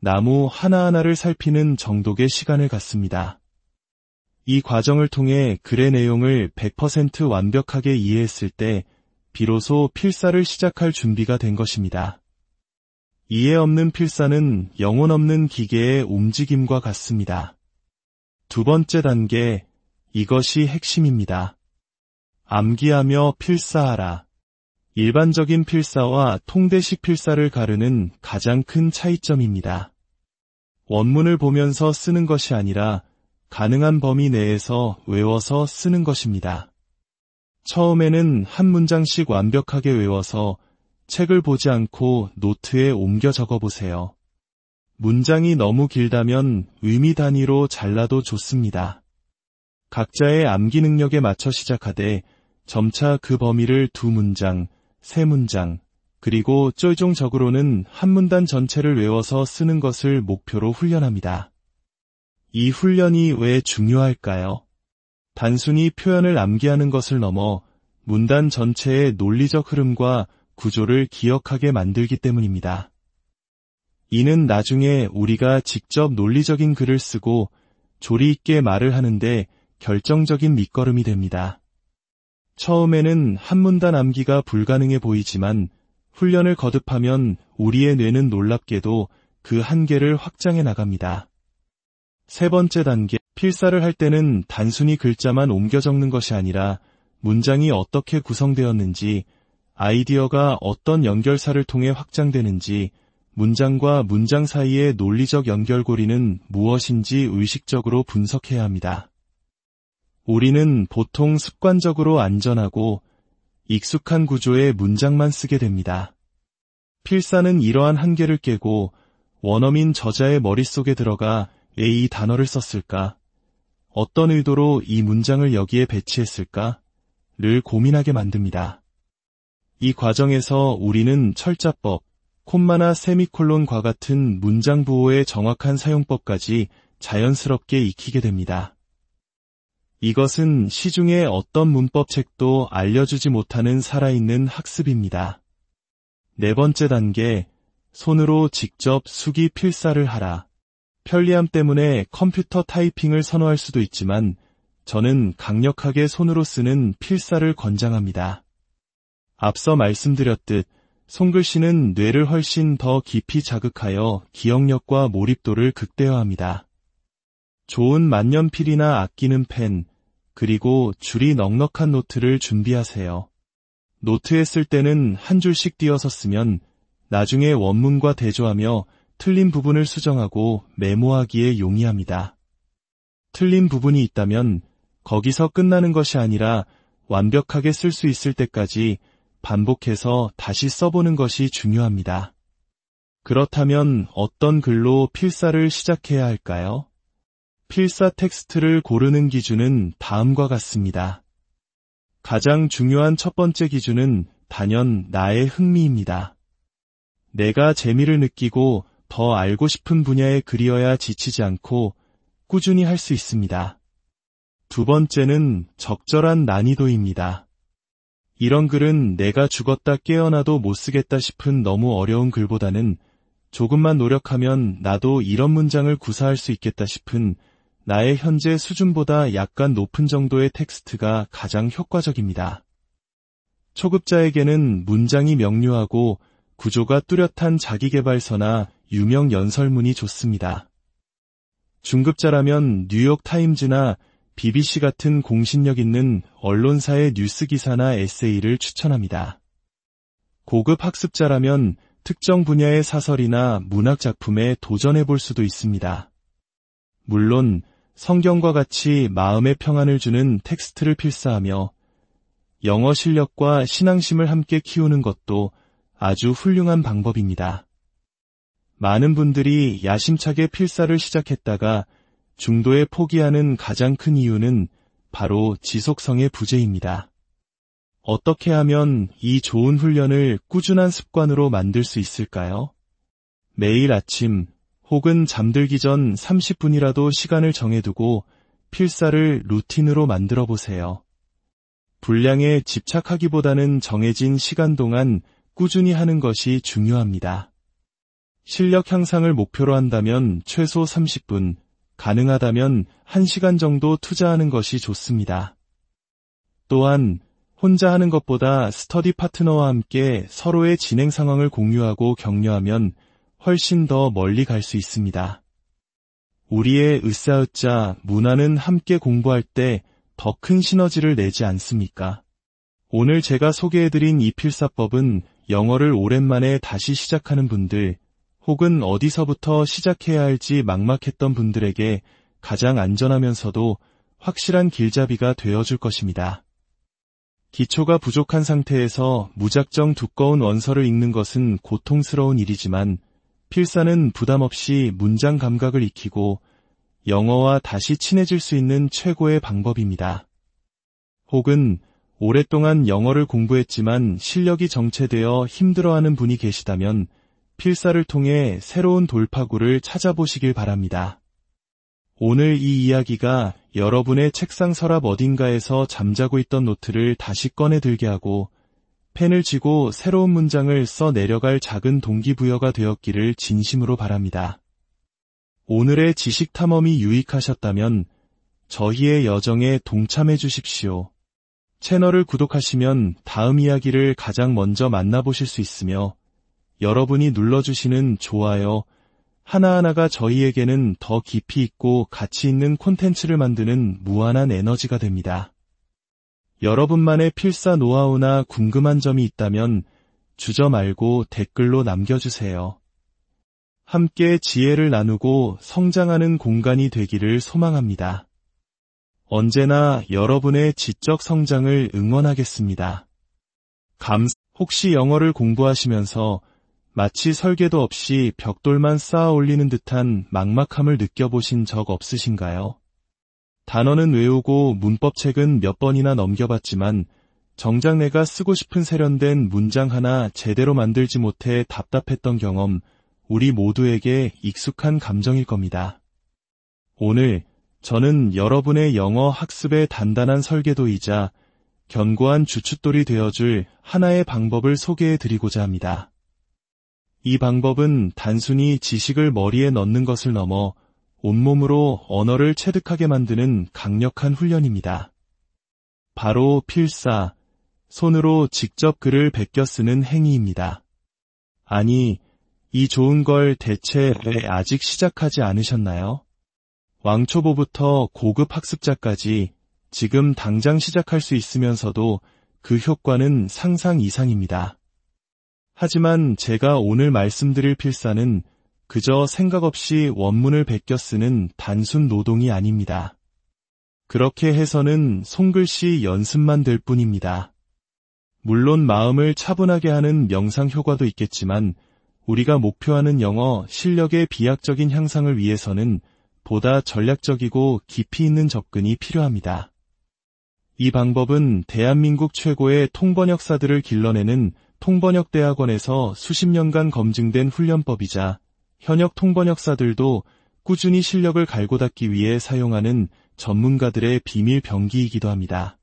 나무 하나하나를 살피는 정독의 시간을 갖습니다. 이 과정을 통해 글의 내용을 100% 완벽하게 이해했을 때 비로소 필사를 시작할 준비가 된 것입니다. 이해 없는 필사는 영혼 없는 기계의 움직임과 같습니다. 두 번째 단계, 이것이 핵심입니다. 암기하며 필사하라. 일반적인 필사와 통대식 필사를 가르는 가장 큰 차이점입니다. 원문을 보면서 쓰는 것이 아니라 가능한 범위 내에서 외워서 쓰는 것입니다. 처음에는 한 문장씩 완벽하게 외워서 책을 보지 않고 노트에 옮겨 적어보세요. 문장이 너무 길다면 의미 단위로 잘라도 좋습니다. 각자의 암기 능력에 맞춰 시작하되 점차 그 범위를 2문장, 3문장, 그리고 최종적으로는 한 문단 전체를 외워서 쓰는 것을 목표로 훈련합니다. 이 훈련이 왜 중요할까요? 단순히 표현을 암기하는 것을 넘어 문단 전체의 논리적 흐름과 구조를 기억하게 만들기 때문입니다. 이는 나중에 우리가 직접 논리적인 글을 쓰고 조리 있게 말을 하는데 결정적인 밑거름이 됩니다. 처음에는 한 문단 암기가 불가능해 보이지만 훈련을 거듭하면 우리의 뇌는 놀랍게도 그 한계를 확장해 나갑니다. 세 번째 단계, 필사를 할 때는 단순히 글자만 옮겨 적는 것이 아니라 문장이 어떻게 구성되었는지, 아이디어가 어떤 연결사를 통해 확장되는지, 문장과 문장 사이의 논리적 연결고리는 무엇인지 의식적으로 분석해야 합니다. 우리는 보통 습관적으로 안전하고 익숙한 구조의 문장만 쓰게 됩니다. 필사는 이러한 한계를 깨고 원어민 저자의 머릿속에 들어가 왜 이 단어를 썼을까? 어떤 의도로 이 문장을 여기에 배치했을까? 를 고민하게 만듭니다. 이 과정에서 우리는 철자법, 콤마나 세미콜론과 같은 문장 부호의 정확한 사용법까지 자연스럽게 익히게 됩니다. 이것은 시중의 어떤 문법책도 알려주지 못하는 살아있는 학습입니다. 네 번째 단계, 손으로 직접 수기 필사를 하라. 편리함 때문에 컴퓨터 타이핑을 선호할 수도 있지만 저는 강력하게 손으로 쓰는 필사를 권장합니다. 앞서 말씀드렸듯 손글씨는 뇌를 훨씬 더 깊이 자극하여 기억력과 몰입도를 극대화합니다. 좋은 만년필이나 아끼는 펜, 그리고 줄이 넉넉한 노트를 준비하세요. 노트에 쓸 때는 한 줄씩 띄어서 쓰면 나중에 원문과 대조하며 틀린 부분을 수정하고 메모하기에 용이합니다. 틀린 부분이 있다면 거기서 끝나는 것이 아니라 완벽하게 쓸 수 있을 때까지 반복해서 다시 써보는 것이 중요합니다. 그렇다면 어떤 글로 필사를 시작해야 할까요? 필사 텍스트를 고르는 기준은 다음과 같습니다. 가장 중요한 첫 번째 기준은 단연 나의 흥미입니다. 내가 재미를 느끼고 더 알고 싶은 분야의 글이어야 지치지 않고 꾸준히 할 수 있습니다. 두 번째는 적절한 난이도입니다. 이런 글은 내가 죽었다 깨어나도 못 쓰겠다 싶은 너무 어려운 글보다는 조금만 노력하면 나도 이런 문장을 구사할 수 있겠다 싶은 나의 현재 수준보다 약간 높은 정도의 텍스트가 가장 효과적입니다. 초급자에게는 문장이 명료하고 구조가 뚜렷한 자기계발서나 유명 연설문이 좋습니다. 중급자라면 뉴욕 타임즈나 BBC 같은 공신력 있는 언론사의 뉴스 기사나 에세이를 추천합니다. 고급 학습자라면 특정 분야의 사설이나 문학 작품에 도전해 볼 수도 있습니다. 물론 성경과 같이 마음의 평안을 주는 텍스트를 필사하며 영어 실력과 신앙심을 함께 키우는 것도 아주 훌륭한 방법입니다. 많은 분들이 야심차게 필사를 시작했다가 중도에 포기하는 가장 큰 이유는 바로 지속성의 부재입니다. 어떻게 하면 이 좋은 훈련을 꾸준한 습관으로 만들 수 있을까요? 매일 아침 혹은 잠들기 전 30분이라도 시간을 정해두고 필사를 루틴으로 만들어 보세요. 분량에 집착하기보다는 정해진 시간 동안 꾸준히 하는 것이 중요합니다. 실력 향상을 목표로 한다면 최소 30분, 가능하다면 1시간 정도 투자하는 것이 좋습니다. 또한 혼자 하는 것보다 스터디 파트너와 함께 서로의 진행 상황을 공유하고 격려하면 훨씬 더 멀리 갈 수 있습니다. 우리의 으쌰으쌰 문화는 함께 공부할 때 더 큰 시너지를 내지 않습니까? 오늘 제가 소개해드린 이 필사법은 영어를 오랜만에 다시 시작하는 분들, 혹은 어디서부터 시작해야 할지 막막했던 분들에게 가장 안전하면서도 확실한 길잡이가 되어줄 것입니다. 기초가 부족한 상태에서 무작정 두꺼운 원서를 읽는 것은 고통스러운 일이지만 필사는 부담 없이 문장 감각을 익히고 영어와 다시 친해질 수 있는 최고의 방법입니다. 혹은 오랫동안 영어를 공부했지만 실력이 정체되어 힘들어하는 분이 계시다면 필사를 통해 새로운 돌파구를 찾아보시길 바랍니다. 오늘 이 이야기가 여러분의 책상 서랍 어딘가에서 잠자고 있던 노트를 다시 꺼내 들게 하고 펜을 쥐고 새로운 문장을 써 내려갈 작은 동기부여가 되었기를 진심으로 바랍니다. 오늘의 지식 탐험이 유익하셨다면 저희의 여정에 동참해 주십시오. 채널을 구독하시면 다음 이야기를 가장 먼저 만나보실 수 있으며 여러분이 눌러주시는 좋아요, 하나하나가 저희에게는 더 깊이 있고 가치 있는 콘텐츠를 만드는 무한한 에너지가 됩니다. 여러분만의 필사 노하우나 궁금한 점이 있다면 주저 말고 댓글로 남겨주세요. 함께 지혜를 나누고 성장하는 공간이 되기를 소망합니다. 언제나 여러분의 지적 성장을 응원하겠습니다. 혹시 영어를 공부하시면서 마치 설계도 없이 벽돌만 쌓아 올리는 듯한 막막함을 느껴보신 적 없으신가요? 단어는 외우고 문법책은 몇 번이나 넘겨봤지만 정작 내가 쓰고 싶은 세련된 문장 하나 제대로 만들지 못해 답답했던 경험, 우리 모두에게 익숙한 감정일 겁니다. 오늘 저는 여러분의 영어 학습의 단단한 설계도이자 견고한 주춧돌이 되어줄 하나의 방법을 소개해드리고자 합니다. 이 방법은 단순히 지식을 머리에 넣는 것을 넘어 온몸으로 언어를 체득하게 만드는 강력한 훈련입니다. 바로 필사, 손으로 직접 글을 베껴 쓰는 행위입니다. 아니, 이 좋은 걸 대체 왜 아직 시작하지 않으셨나요? 왕초보부터 고급 학습자까지 지금 당장 시작할 수 있으면서도 그 효과는 상상 이상입니다. 하지만 제가 오늘 말씀드릴 필사는 그저 생각 없이 원문을 베껴 쓰는 단순 노동이 아닙니다. 그렇게 해서는 손글씨 연습만 될 뿐입니다. 물론 마음을 차분하게 하는 명상 효과도 있겠지만 우리가 목표하는 영어 실력의 비약적인 향상을 위해서는 보다 전략적이고 깊이 있는 접근이 필요합니다. 이 방법은 대한민국 최고의 통번역사들을 길러내는 통번역대학원에서 수십 년간 검증된 훈련법이자 현역 통번역사들도 꾸준히 실력을 갈고 닦기 위해 사용하는 전문가들의 비밀 병기이기도 합니다.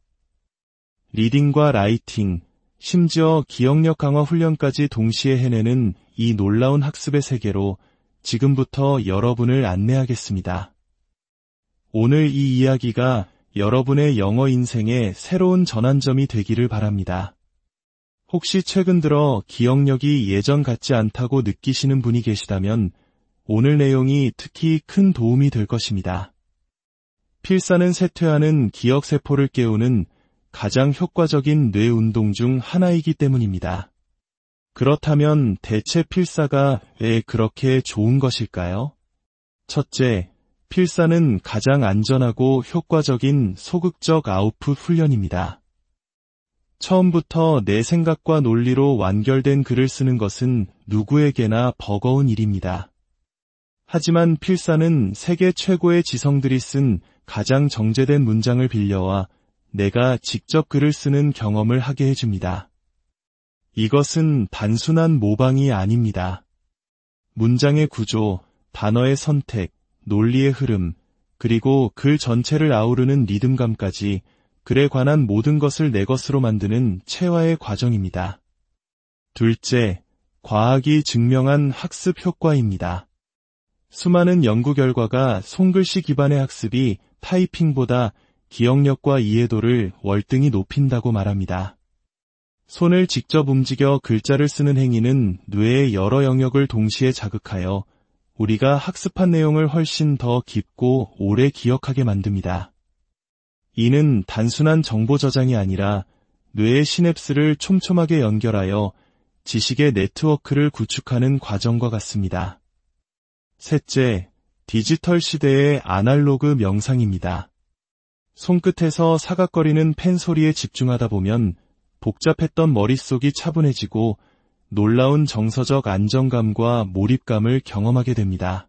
리딩과 라이팅, 심지어 기억력 강화 훈련까지 동시에 해내는 이 놀라운 학습의 세계로 지금부터 여러분을 안내하겠습니다. 오늘 이 이야기가 여러분의 영어 인생의 새로운 전환점이 되기를 바랍니다. 혹시 최근 들어 기억력이 예전 같지 않다고 느끼시는 분이 계시다면 오늘 내용이 특히 큰 도움이 될 것입니다. 필사는 쇠퇴하는 기억세포를 깨우는 가장 효과적인 뇌 운동 중 하나이기 때문입니다. 그렇다면 대체 필사가 왜 그렇게 좋은 것일까요? 첫째, 필사는 가장 안전하고 효과적인 소극적 아웃풋 훈련입니다. 처음부터 내 생각과 논리로 완결된 글을 쓰는 것은 누구에게나 버거운 일입니다. 하지만 필사는 세계 최고의 지성들이 쓴 가장 정제된 문장을 빌려와 내가 직접 글을 쓰는 경험을 하게 해줍니다. 이것은 단순한 모방이 아닙니다. 문장의 구조, 단어의 선택, 논리의 흐름, 그리고 글 전체를 아우르는 리듬감까지 글에 관한 모든 것을 내 것으로 만드는 체화의 과정입니다. 둘째, 과학이 증명한 학습 효과입니다. 수많은 연구 결과가 손글씨 기반의 학습이 타이핑보다 기억력과 이해도를 월등히 높인다고 말합니다. 손을 직접 움직여 글자를 쓰는 행위는 뇌의 여러 영역을 동시에 자극하여 우리가 학습한 내용을 훨씬 더 깊고 오래 기억하게 만듭니다. 이는 단순한 정보 저장이 아니라 뇌의 시냅스를 촘촘하게 연결하여 지식의 네트워크를 구축하는 과정과 같습니다. 셋째, 디지털 시대의 아날로그 명상입니다. 손끝에서 사각거리는 펜 소리에 집중하다 보면 복잡했던 머릿속이 차분해지고 놀라운 정서적 안정감과 몰입감을 경험하게 됩니다.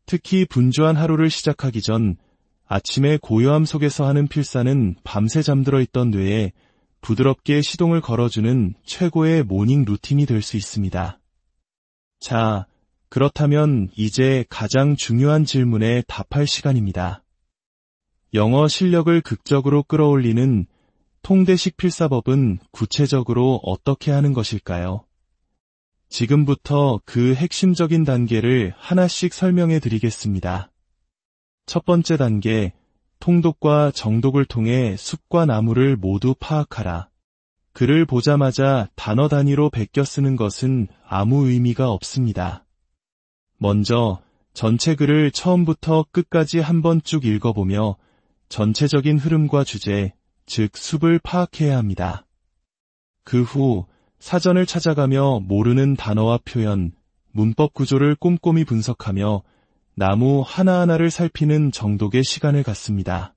특히 분주한 하루를 시작하기 전 아침의 고요함 속에서 하는 필사는 밤새 잠들어 있던 뇌에 부드럽게 시동을 걸어주는 최고의 모닝 루틴이 될 수 있습니다. 자, 그렇다면 이제 가장 중요한 질문에 답할 시간입니다. 영어 실력을 극적으로 끌어올리는 통대식 필사법은 구체적으로 어떻게 하는 것일까요? 지금부터 그 핵심적인 단계를 하나씩 설명해 드리겠습니다. 첫 번째 단계, 통독과 정독을 통해 숲과 나무를 모두 파악하라. 글을 보자마자 단어 단위로 베껴 쓰는 것은 아무 의미가 없습니다. 먼저 전체 글을 처음부터 끝까지 한번 쭉 읽어보며 전체적인 흐름과 주제, 즉 숲을 파악해야 합니다. 그 후 사전을 찾아가며 모르는 단어와 표현, 문법 구조를 꼼꼼히 분석하며 나무 하나하나를 살피는 정독의 시간을 갖습니다.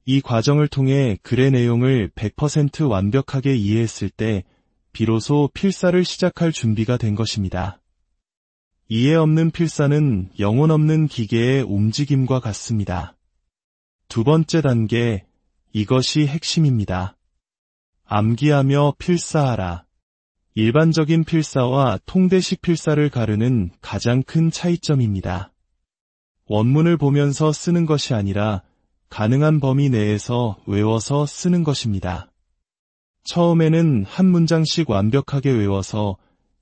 이 과정을 통해 글의 내용을 100% 완벽하게 이해했을 때 비로소 필사를 시작할 준비가 된 것입니다. 이해 없는 필사는 영혼 없는 기계의 움직임과 같습니다. 두 번째 단계, 이것이 핵심입니다. 암기하며 필사하라. 일반적인 필사와 통대식 필사를 가르는 가장 큰 차이점입니다. 원문을 보면서 쓰는 것이 아니라 가능한 범위 내에서 외워서 쓰는 것입니다. 처음에는 한 문장씩 완벽하게 외워서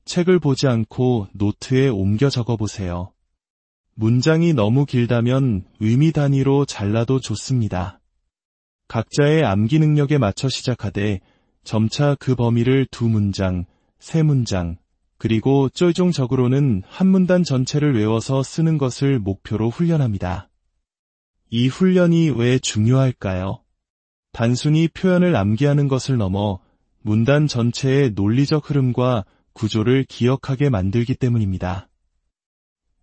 책을 보지 않고 노트에 옮겨 적어보세요. 문장이 너무 길다면 의미 단위로 잘라도 좋습니다. 각자의 암기 능력에 맞춰 시작하되 점차 그 범위를 2문장, 3문장, 그리고 최종적으로는 한 문단 전체를 외워서 쓰는 것을 목표로 훈련합니다. 이 훈련이 왜 중요할까요? 단순히 표현을 암기하는 것을 넘어 문단 전체의 논리적 흐름과 구조를 기억하게 만들기 때문입니다.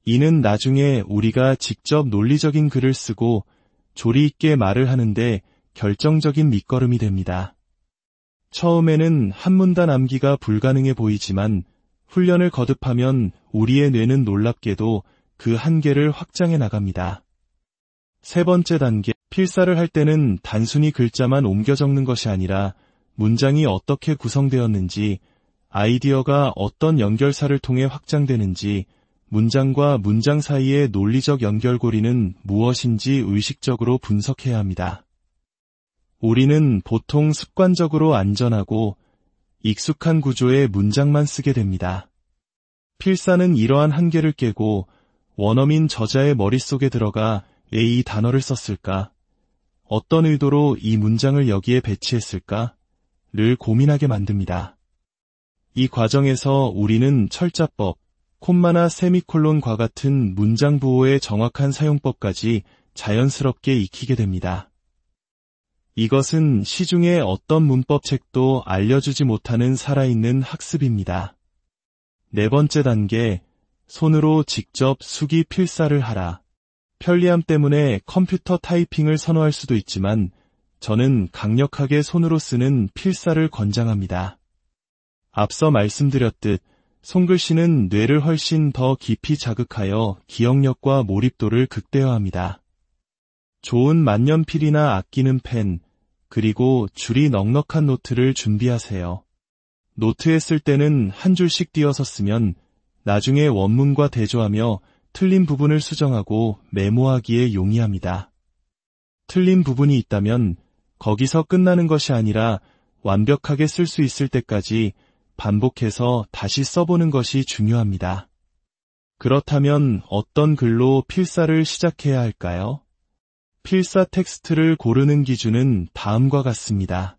이는 나중에 우리가 직접 논리적인 글을 쓰고 조리 있게 말을 하는데 결정적인 밑거름이 됩니다. 처음에는 한 문단 암기가 불가능해 보이지만 훈련을 거듭하면 우리의 뇌는 놀랍게도 그 한계를 확장해 나갑니다. 세 번째 단계, 필사를 할 때는 단순히 글자만 옮겨 적는 것이 아니라 문장이 어떻게 구성되었는지, 아이디어가 어떤 연결사를 통해 확장되는지, 문장과 문장 사이의 논리적 연결고리는 무엇인지 의식적으로 분석해야 합니다. 우리는 보통 습관적으로 안전하고 익숙한 구조의 문장만 쓰게 됩니다. 필사는 이러한 한계를 깨고 원어민 저자의 머릿속에 들어가 왜 이 단어를 썼을까? 어떤 의도로 이 문장을 여기에 배치했을까? 를 고민하게 만듭니다. 이 과정에서 우리는 철자법, 콤마나 세미콜론과 같은 문장 부호의 정확한 사용법까지 자연스럽게 익히게 됩니다. 이것은 시중의 어떤 문법책도 알려주지 못하는 살아있는 학습입니다. 네 번째 단계, 손으로 직접 수기 필사를 하라. 편리함 때문에 컴퓨터 타이핑을 선호할 수도 있지만 저는 강력하게 손으로 쓰는 필사를 권장합니다. 앞서 말씀드렸듯 손글씨는 뇌를 훨씬 더 깊이 자극하여 기억력과 몰입도를 극대화합니다. 좋은 만년필이나 아끼는 펜, 그리고 줄이 넉넉한 노트를 준비하세요. 노트에 쓸 때는 한 줄씩 띄어서 쓰면 나중에 원문과 대조하며 틀린 부분을 수정하고 메모하기에 용이합니다. 틀린 부분이 있다면 거기서 끝나는 것이 아니라 완벽하게 쓸 수 있을 때까지 반복해서 다시 써보는 것이 중요합니다. 그렇다면 어떤 글로 필사를 시작해야 할까요? 필사 텍스트를 고르는 기준은 다음과 같습니다.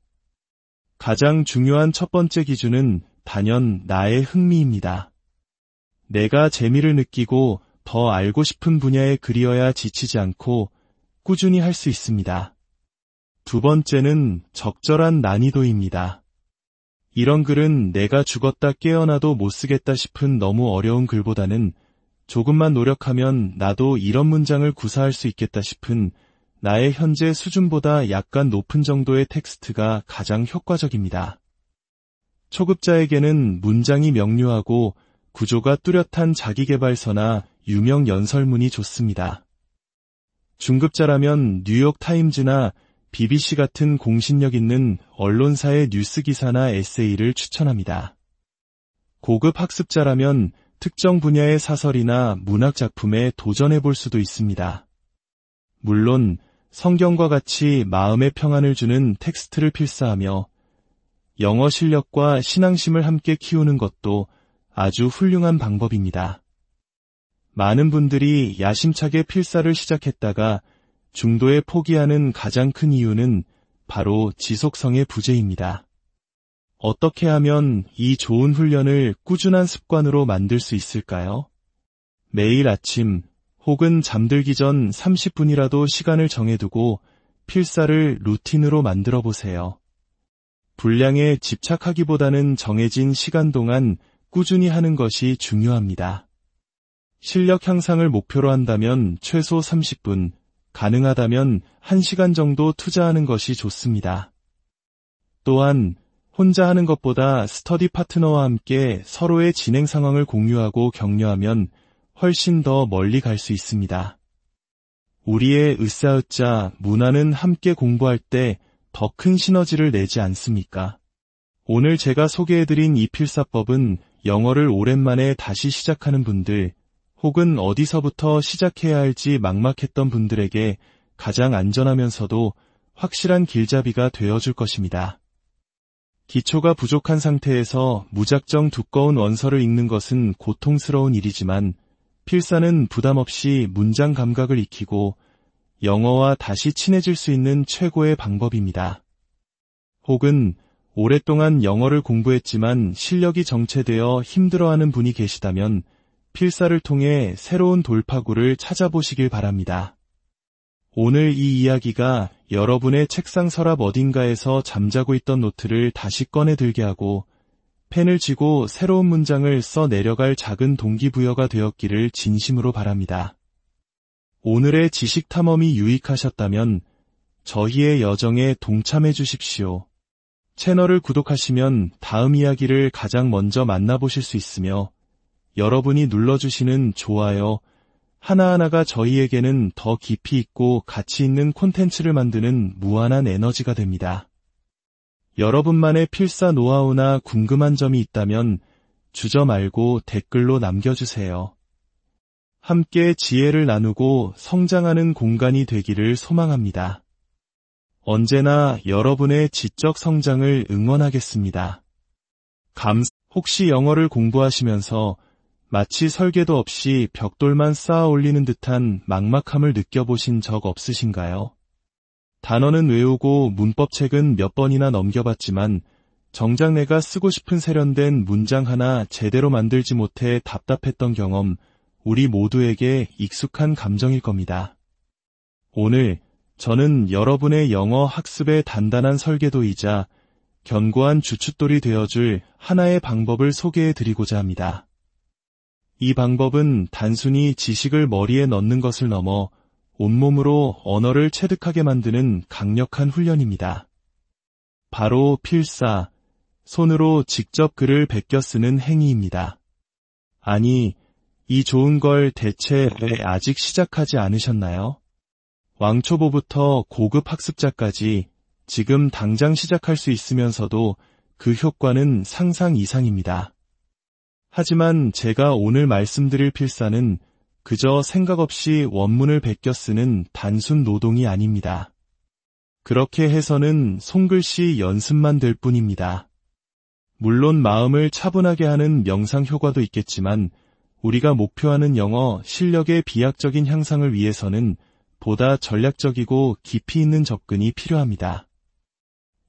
가장 중요한 첫 번째 기준은 단연 나의 흥미입니다. 내가 재미를 느끼고 더 알고 싶은 분야의 글이어야 지치지 않고 꾸준히 할 수 있습니다. 두 번째는 적절한 난이도입니다. 이런 글은 내가 죽었다 깨어나도 못 쓰겠다 싶은 너무 어려운 글보다는 조금만 노력하면 나도 이런 문장을 구사할 수 있겠다 싶은 나의 현재 수준보다 약간 높은 정도의 텍스트가 가장 효과적입니다. 초급자에게는 문장이 명료하고 구조가 뚜렷한 자기계발서나 유명 연설문이 좋습니다. 중급자라면 뉴욕 타임즈나 BBC 같은 공신력 있는 언론사의 뉴스 기사나 에세이를 추천합니다. 고급 학습자라면 특정 분야의 사설이나 문학 작품에 도전해 볼 수도 있습니다. 물론 성경과 같이 마음의 평안을 주는 텍스트를 필사하며 영어 실력과 신앙심을 함께 키우는 것도 아주 훌륭한 방법입니다. 많은 분들이 야심차게 필사를 시작했다가 중도에 포기하는 가장 큰 이유는 바로 지속성의 부재입니다. 어떻게 하면 이 좋은 훈련을 꾸준한 습관으로 만들 수 있을까요? 매일 아침 혹은 잠들기 전 30분이라도 시간을 정해두고 필사를 루틴으로 만들어 보세요. 분량에 집착하기보다는 정해진 시간 동안 꾸준히 하는 것이 중요합니다. 실력 향상을 목표로 한다면 최소 30분, 가능하다면 1시간 정도 투자하는 것이 좋습니다. 또한 혼자 하는 것보다 스터디 파트너와 함께 서로의 진행 상황을 공유하고 격려하면 훨씬 더 멀리 갈 수 있습니다. 우리의 으쌰으쌰 문화는 함께 공부할 때 더 큰 시너지를 내지 않습니까? 오늘 제가 소개해드린 이 필사법은 영어를 오랜만에 다시 시작하는 분들, 혹은 어디서부터 시작해야 할지 막막했던 분들에게 가장 안전하면서도 확실한 길잡이가 되어줄 것입니다. 기초가 부족한 상태에서 무작정 두꺼운 원서를 읽는 것은 고통스러운 일이지만 필사는 부담 없이 문장 감각을 익히고 영어와 다시 친해질 수 있는 최고의 방법입니다. 혹은 오랫동안 영어를 공부했지만 실력이 정체되어 힘들어하는 분이 계시다면 필사를 통해 새로운 돌파구를 찾아보시길 바랍니다. 오늘 이 이야기가 여러분의 책상 서랍 어딘가에서 잠자고 있던 노트를 다시 꺼내 들게 하고 펜을 쥐고 새로운 문장을 써 내려갈 작은 동기부여가 되었기를 진심으로 바랍니다. 오늘의 지식 탐험이 유익하셨다면 저희의 여정에 동참해 주십시오. 채널을 구독하시면 다음 이야기를 가장 먼저 만나보실 수 있으며 여러분이 눌러주시는 좋아요 하나하나가 저희에게는 더 깊이 있고 가치 있는 콘텐츠를 만드는 무한한 에너지가 됩니다. 여러분만의 필사 노하우나 궁금한 점이 있다면 주저 말고 댓글로 남겨주세요. 함께 지혜를 나누고 성장하는 공간이 되기를 소망합니다. 언제나 여러분의 지적 성장을 응원하겠습니다. 혹시 영어를 공부하시면서 마치 설계도 없이 벽돌만 쌓아 올리는 듯한 막막함을 느껴보신 적 없으신가요? 단어는 외우고 문법책은 몇 번이나 넘겨봤지만 정작 내가 쓰고 싶은 세련된 문장 하나 제대로 만들지 못해 답답했던 경험, 우리 모두에게 익숙한 감정일 겁니다. 오늘 저는 여러분의 영어 학습의 단단한 설계도이자 견고한 주춧돌이 되어줄 하나의 방법을 소개해드리고자 합니다. 이 방법은 단순히 지식을 머리에 넣는 것을 넘어 온몸으로 언어를 체득하게 만드는 강력한 훈련입니다. 바로 필사, 손으로 직접 글을 베껴 쓰는 행위입니다. 아니, 이 좋은 걸 대체 왜 아직 시작하지 않으셨나요? 왕초보부터 고급 학습자까지 지금 당장 시작할 수 있으면서도 그 효과는 상상 이상입니다. 하지만 제가 오늘 말씀드릴 필사는 그저 생각 없이 원문을 베껴 쓰는 단순 노동이 아닙니다. 그렇게 해서는 손글씨 연습만 될 뿐입니다. 물론 마음을 차분하게 하는 명상 효과도 있겠지만 우리가 목표하는 영어 실력의 비약적인 향상을 위해서는 보다 전략적이고 깊이 있는 접근이 필요합니다.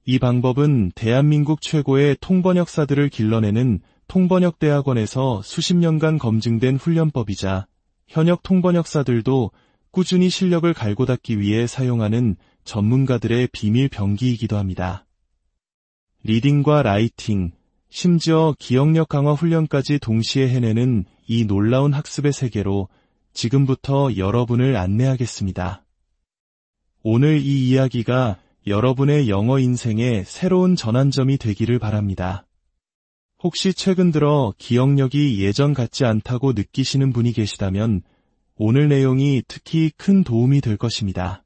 이 방법은 대한민국 최고의 통번역사들을 길러내는 통번역대학원에서 수십 년간 검증된 훈련법이자 현역 통번역사들도 꾸준히 실력을 갈고 닦기 위해 사용하는 전문가들의 비밀 병기이기도 합니다. 리딩과 라이팅, 심지어 기억력 강화 훈련까지 동시에 해내는 이 놀라운 학습의 세계로 지금부터 여러분을 안내하겠습니다. 오늘 이 이야기가 여러분의 영어 인생의 새로운 전환점이 되기를 바랍니다. 혹시 최근 들어 기억력이 예전 같지 않다고 느끼시는 분이 계시다면 오늘 내용이 특히 큰 도움이 될 것입니다.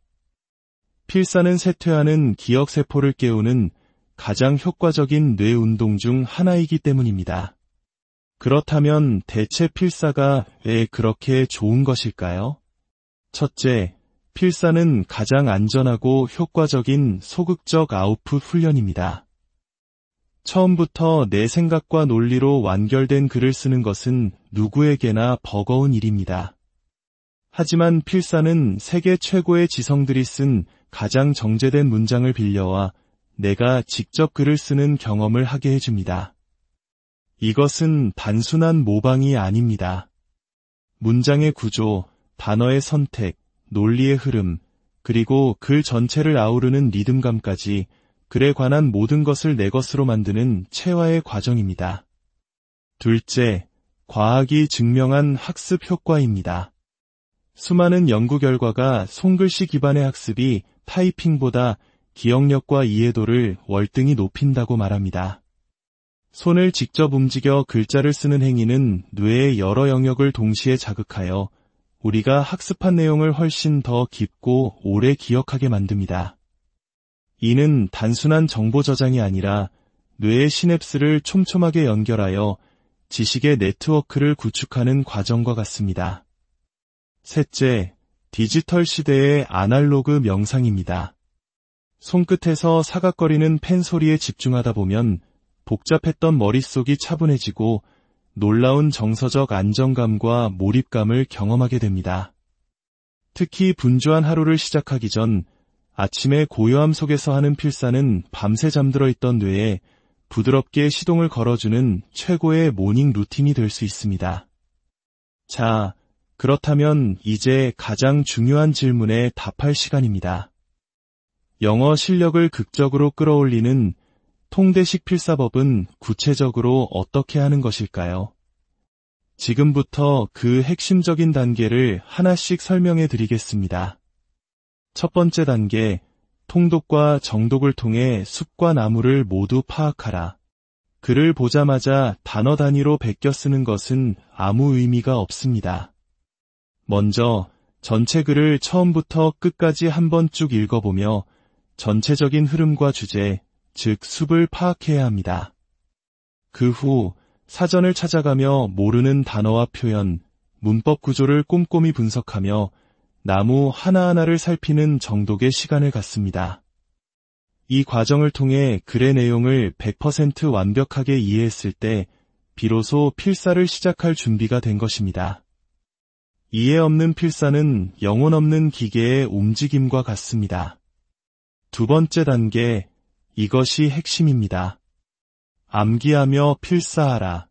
필사는 쇠퇴하는 기억세포를 깨우는 가장 효과적인 뇌 운동 중 하나이기 때문입니다. 그렇다면 대체 필사가 왜 그렇게 좋은 것일까요? 첫째, 필사는 가장 안전하고 효과적인 소극적 아웃풋 훈련입니다. 처음부터 내 생각과 논리로 완결된 글을 쓰는 것은 누구에게나 버거운 일입니다. 하지만 필사는 세계 최고의 지성들이 쓴 가장 정제된 문장을 빌려와 내가 직접 글을 쓰는 경험을 하게 해줍니다. 이것은 단순한 모방이 아닙니다. 문장의 구조, 단어의 선택, 논리의 흐름, 그리고 글 전체를 아우르는 리듬감까지 글에 관한 모든 것을 내 것으로 만드는 체화의 과정입니다. 둘째, 과학이 증명한 학습 효과입니다. 수많은 연구 결과가 손글씨 기반의 학습이 타이핑보다 기억력과 이해도를 월등히 높인다고 말합니다. 손을 직접 움직여 글자를 쓰는 행위는 뇌의 여러 영역을 동시에 자극하여 우리가 학습한 내용을 훨씬 더 깊고 오래 기억하게 만듭니다. 이는 단순한 정보 저장이 아니라 뇌의 시냅스를 촘촘하게 연결하여 지식의 네트워크를 구축하는 과정과 같습니다. 셋째, 디지털 시대의 아날로그 명상입니다. 손끝에서 사각거리는 펜 소리에 집중하다 보면 복잡했던 머릿속이 차분해지고 놀라운 정서적 안정감과 몰입감을 경험하게 됩니다. 특히 분주한 하루를 시작하기 전 아침의 고요함 속에서 하는 필사는 밤새 잠들어 있던 뇌에 부드럽게 시동을 걸어주는 최고의 모닝 루틴이 될 수 있습니다. 자, 그렇다면 이제 가장 중요한 질문에 답할 시간입니다. 영어 실력을 극적으로 끌어올리는 통대식 필사법은 구체적으로 어떻게 하는 것일까요? 지금부터 그 핵심적인 단계를 하나씩 설명해 드리겠습니다. 첫 번째 단계, 통독과 정독을 통해 숲과 나무를 모두 파악하라. 글을 보자마자 단어 단위로 베껴 쓰는 것은 아무 의미가 없습니다. 먼저 전체 글을 처음부터 끝까지 한번 쭉 읽어보며 전체적인 흐름과 주제, 즉 숲을 파악해야 합니다. 그 후 사전을 찾아가며 모르는 단어와 표현, 문법 구조를 꼼꼼히 분석하며 나무 하나하나를 살피는 정독의 시간을 갖습니다. 이 과정을 통해 글의 내용을 100% 완벽하게 이해했을 때 비로소 필사를 시작할 준비가 된 것입니다. 이해 없는 필사는 영혼 없는 기계의 움직임과 같습니다. 두 번째 단계, 이것이 핵심입니다. 암기하며 필사하라.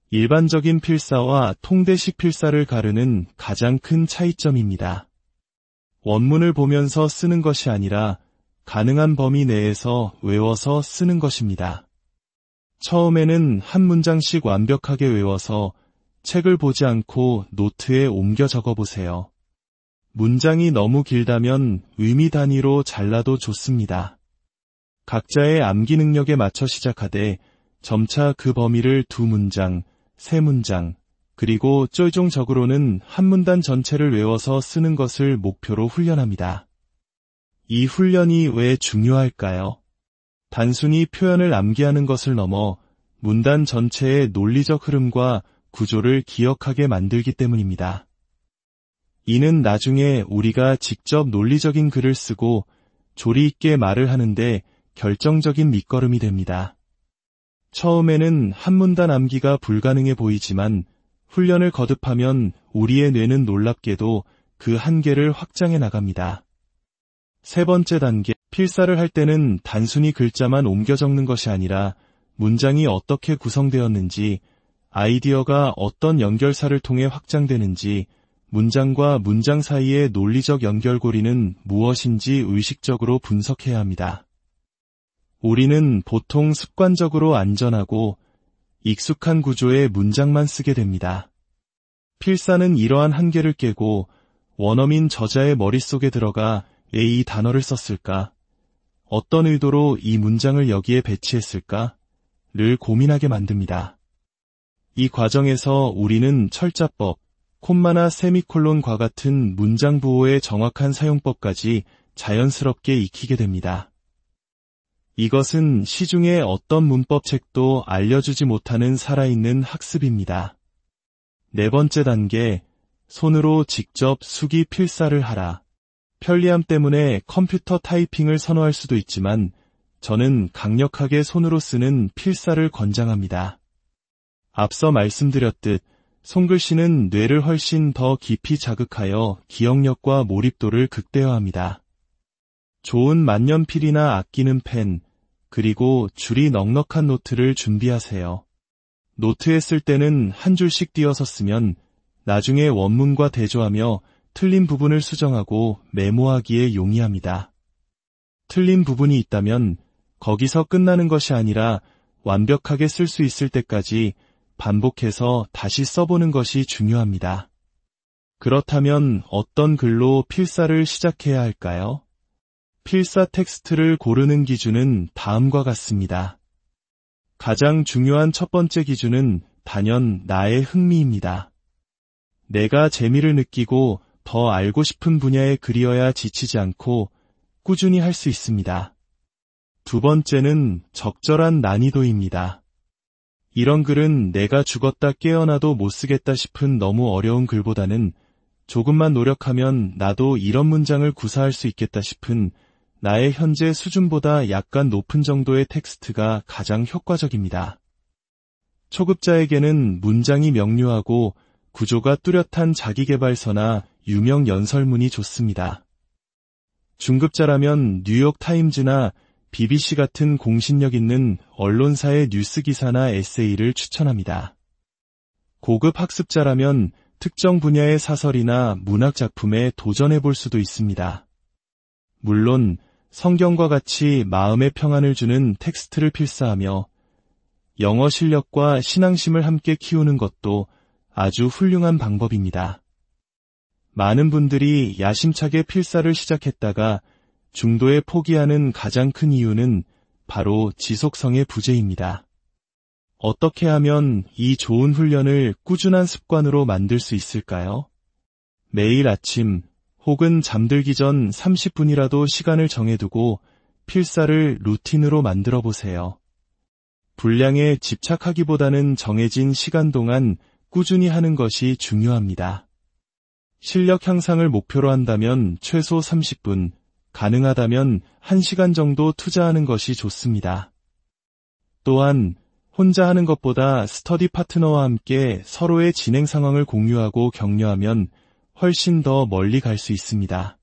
일반적인 필사와 통대식 필사를 가르는 가장 큰 차이점입니다. 원문을 보면서 쓰는 것이 아니라 가능한 범위 내에서 외워서 쓰는 것입니다. 처음에는 한 문장씩 완벽하게 외워서 책을 보지 않고 노트에 옮겨 적어보세요. 문장이 너무 길다면 의미 단위로 잘라도 좋습니다. 각자의 암기 능력에 맞춰 시작하되 점차 그 범위를 2문장, 3문장, 그리고 최종적으로는 한 문단 전체를 외워서 쓰는 것을 목표로 훈련합니다. 이 훈련이 왜 중요할까요? 단순히 표현을 암기하는 것을 넘어 문단 전체의 논리적 흐름과 구조를 기억하게 만들기 때문입니다. 이는 나중에 우리가 직접 논리적인 글을 쓰고 조리 있게 말을 하는데 결정적인 밑거름이 됩니다. 처음에는 한 문단 암기가 불가능해 보이지만 훈련을 거듭하면 우리의 뇌는 놀랍게도 그 한계를 확장해 나갑니다. 세 번째 단계, 필사를 할 때는 단순히 글자만 옮겨 적는 것이 아니라 문장이 어떻게 구성되었는지, 아이디어가 어떤 연결사를 통해 확장되는지, 문장과 문장 사이의 논리적 연결고리는 무엇인지 의식적으로 분석해야 합니다. 우리는 보통 습관적으로 안전하고 익숙한 구조의 문장만 쓰게 됩니다. 필사는 이러한 한계를 깨고 원어민 저자의 머릿속에 들어가 왜 이 단어를 썼을까? 어떤 의도로 이 문장을 여기에 배치했을까? 를 고민하게 만듭니다. 이 과정에서 우리는 철자법, 콤마나 세미콜론과 같은 문장 부호의 정확한 사용법까지 자연스럽게 익히게 됩니다. 이것은 시중의 어떤 문법책도 알려주지 못하는 살아있는 학습입니다. 네 번째 단계, 손으로 직접 수기 필사를 하라. 편리함 때문에 컴퓨터 타이핑을 선호할 수도 있지만 저는 강력하게 손으로 쓰는 필사를 권장합니다. 앞서 말씀드렸듯 손글씨는 뇌를 훨씬 더 깊이 자극하여 기억력과 몰입도를 극대화합니다. 좋은 만년필이나 아끼는 펜, 그리고 줄이 넉넉한 노트를 준비하세요. 노트에 쓸 때는 한 줄씩 띄어서 쓰면 나중에 원문과 대조하며 틀린 부분을 수정하고 메모하기에 용이합니다. 틀린 부분이 있다면 거기서 끝나는 것이 아니라 완벽하게 쓸 수 있을 때까지 반복해서 다시 써보는 것이 중요합니다. 그렇다면 어떤 글로 필사를 시작해야 할까요? 필사 텍스트를 고르는 기준은 다음과 같습니다. 가장 중요한 첫 번째 기준은 단연 나의 흥미입니다. 내가 재미를 느끼고 더 알고 싶은 분야의 글이어야 지치지 않고 꾸준히 할 수 있습니다. 두 번째는 적절한 난이도입니다. 이런 글은 내가 죽었다 깨어나도 못 쓰겠다 싶은 너무 어려운 글보다는 조금만 노력하면 나도 이런 문장을 구사할 수 있겠다 싶은 나의 현재 수준보다 약간 높은 정도의 텍스트가 가장 효과적입니다. 초급자에게는 문장이 명료하고 구조가 뚜렷한 자기계발서나 유명 연설문이 좋습니다. 중급자라면 뉴욕 타임즈나 BBC 같은 공신력 있는 언론사의 뉴스 기사나 에세이를 추천합니다. 고급 학습자라면 특정 분야의 사설이나 문학 작품에 도전해 볼 수도 있습니다. 물론 성경과 같이 마음의 평안을 주는 텍스트를 필사하며 영어 실력과 신앙심을 함께 키우는 것도 아주 훌륭한 방법입니다. 많은 분들이 야심차게 필사를 시작했다가 중도에 포기하는 가장 큰 이유는 바로 지속성의 부재입니다. 어떻게 하면 이 좋은 훈련을 꾸준한 습관으로 만들 수 있을까요? 매일 아침 혹은 잠들기 전 30분이라도 시간을 정해두고 필사를 루틴으로 만들어 보세요. 분량에 집착하기보다는 정해진 시간 동안 꾸준히 하는 것이 중요합니다. 실력 향상을 목표로 한다면 최소 30분, 가능하다면 1시간 정도 투자하는 것이 좋습니다. 또한 혼자 하는 것보다 스터디 파트너와 함께 서로의 진행 상황을 공유하고 격려하면 훨씬 더 멀리 갈 수 있습니다.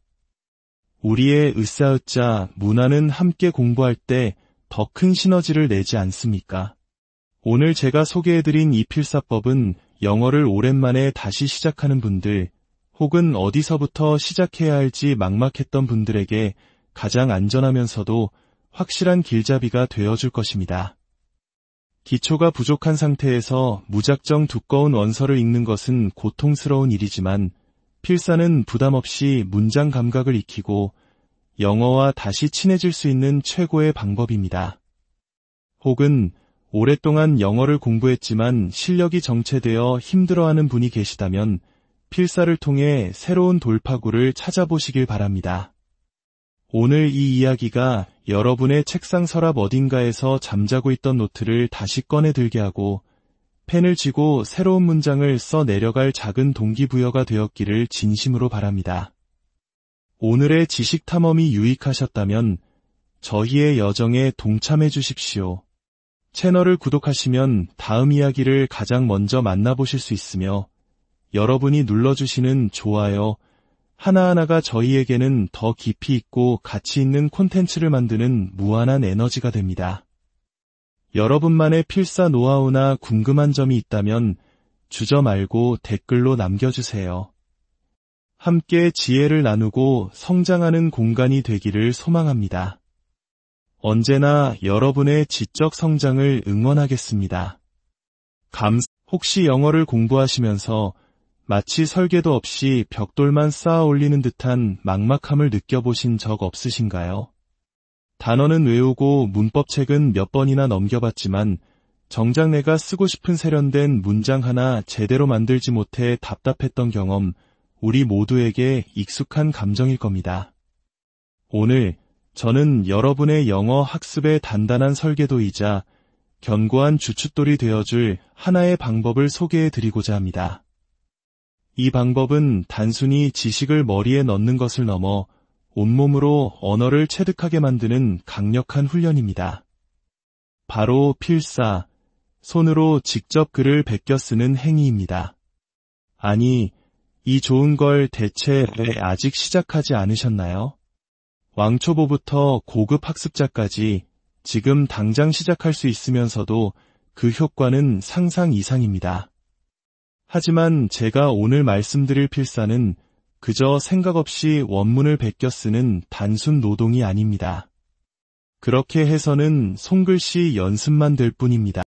우리의 으쌰으쌰 문화는 함께 공부할 때 더 큰 시너지를 내지 않습니까? 오늘 제가 소개해드린 이 필사법은 영어를 오랜만에 다시 시작하는 분들, 혹은 어디서부터 시작해야 할지 막막했던 분들에게 가장 안전하면서도 확실한 길잡이가 되어줄 것입니다. 기초가 부족한 상태에서 무작정 두꺼운 원서를 읽는 것은 고통스러운 일이지만 필사는 부담 없이 문장 감각을 익히고 영어와 다시 친해질 수 있는 최고의 방법입니다. 혹은 오랫동안 영어를 공부했지만 실력이 정체되어 힘들어하는 분이 계시다면 필사를 통해 새로운 돌파구를 찾아보시길 바랍니다. 오늘 이 이야기가 여러분의 책상 서랍 어딘가에서 잠자고 있던 노트를 다시 꺼내 들게 하고 펜을 쥐고 새로운 문장을 써 내려갈 작은 동기부여가 되었기를 진심으로 바랍니다. 오늘의 지식 탐험이 유익하셨다면 저희의 여정에 동참해 주십시오. 채널을 구독하시면 다음 이야기를 가장 먼저 만나보실 수 있으며 여러분이 눌러주시는 좋아요 하나하나가 저희에게는 더 깊이 있고 가치 있는 콘텐츠를 만드는 무한한 에너지가 됩니다. 여러분만의 필사 노하우나 궁금한 점이 있다면 주저 말고 댓글로 남겨주세요. 함께 지혜를 나누고 성장하는 공간이 되기를 소망합니다. 언제나 여러분의 지적 성장을 응원하겠습니다. 혹시 영어를 공부하시면서 마치 설계도 없이 벽돌만 쌓아 올리는 듯한 막막함을 느껴보신 적 없으신가요? 단어는 외우고 문법책은 몇 번이나 넘겨봤지만 정작 내가 쓰고 싶은 세련된 문장 하나 제대로 만들지 못해 답답했던 경험, 우리 모두에게 익숙한 감정일 겁니다. 오늘 저는 여러분의 영어 학습의 단단한 설계도이자 견고한 주춧돌이 되어줄 하나의 방법을 소개해드리고자 합니다. 이 방법은 단순히 지식을 머리에 넣는 것을 넘어 온몸으로 언어를 체득하게 만드는 강력한 훈련입니다. 바로 필사, 손으로 직접 글을 베껴 쓰는 행위입니다. 아니, 이 좋은 걸 대체 왜 아직 시작하지 않으셨나요? 왕초보부터 고급 학습자까지 지금 당장 시작할 수 있으면서도 그 효과는 상상 이상입니다. 하지만 제가 오늘 말씀드릴 필사는 그저 생각 없이 원문을 베껴 쓰는 단순 노동이 아닙니다. 그렇게 해서는 손글씨 연습만 될 뿐입니다.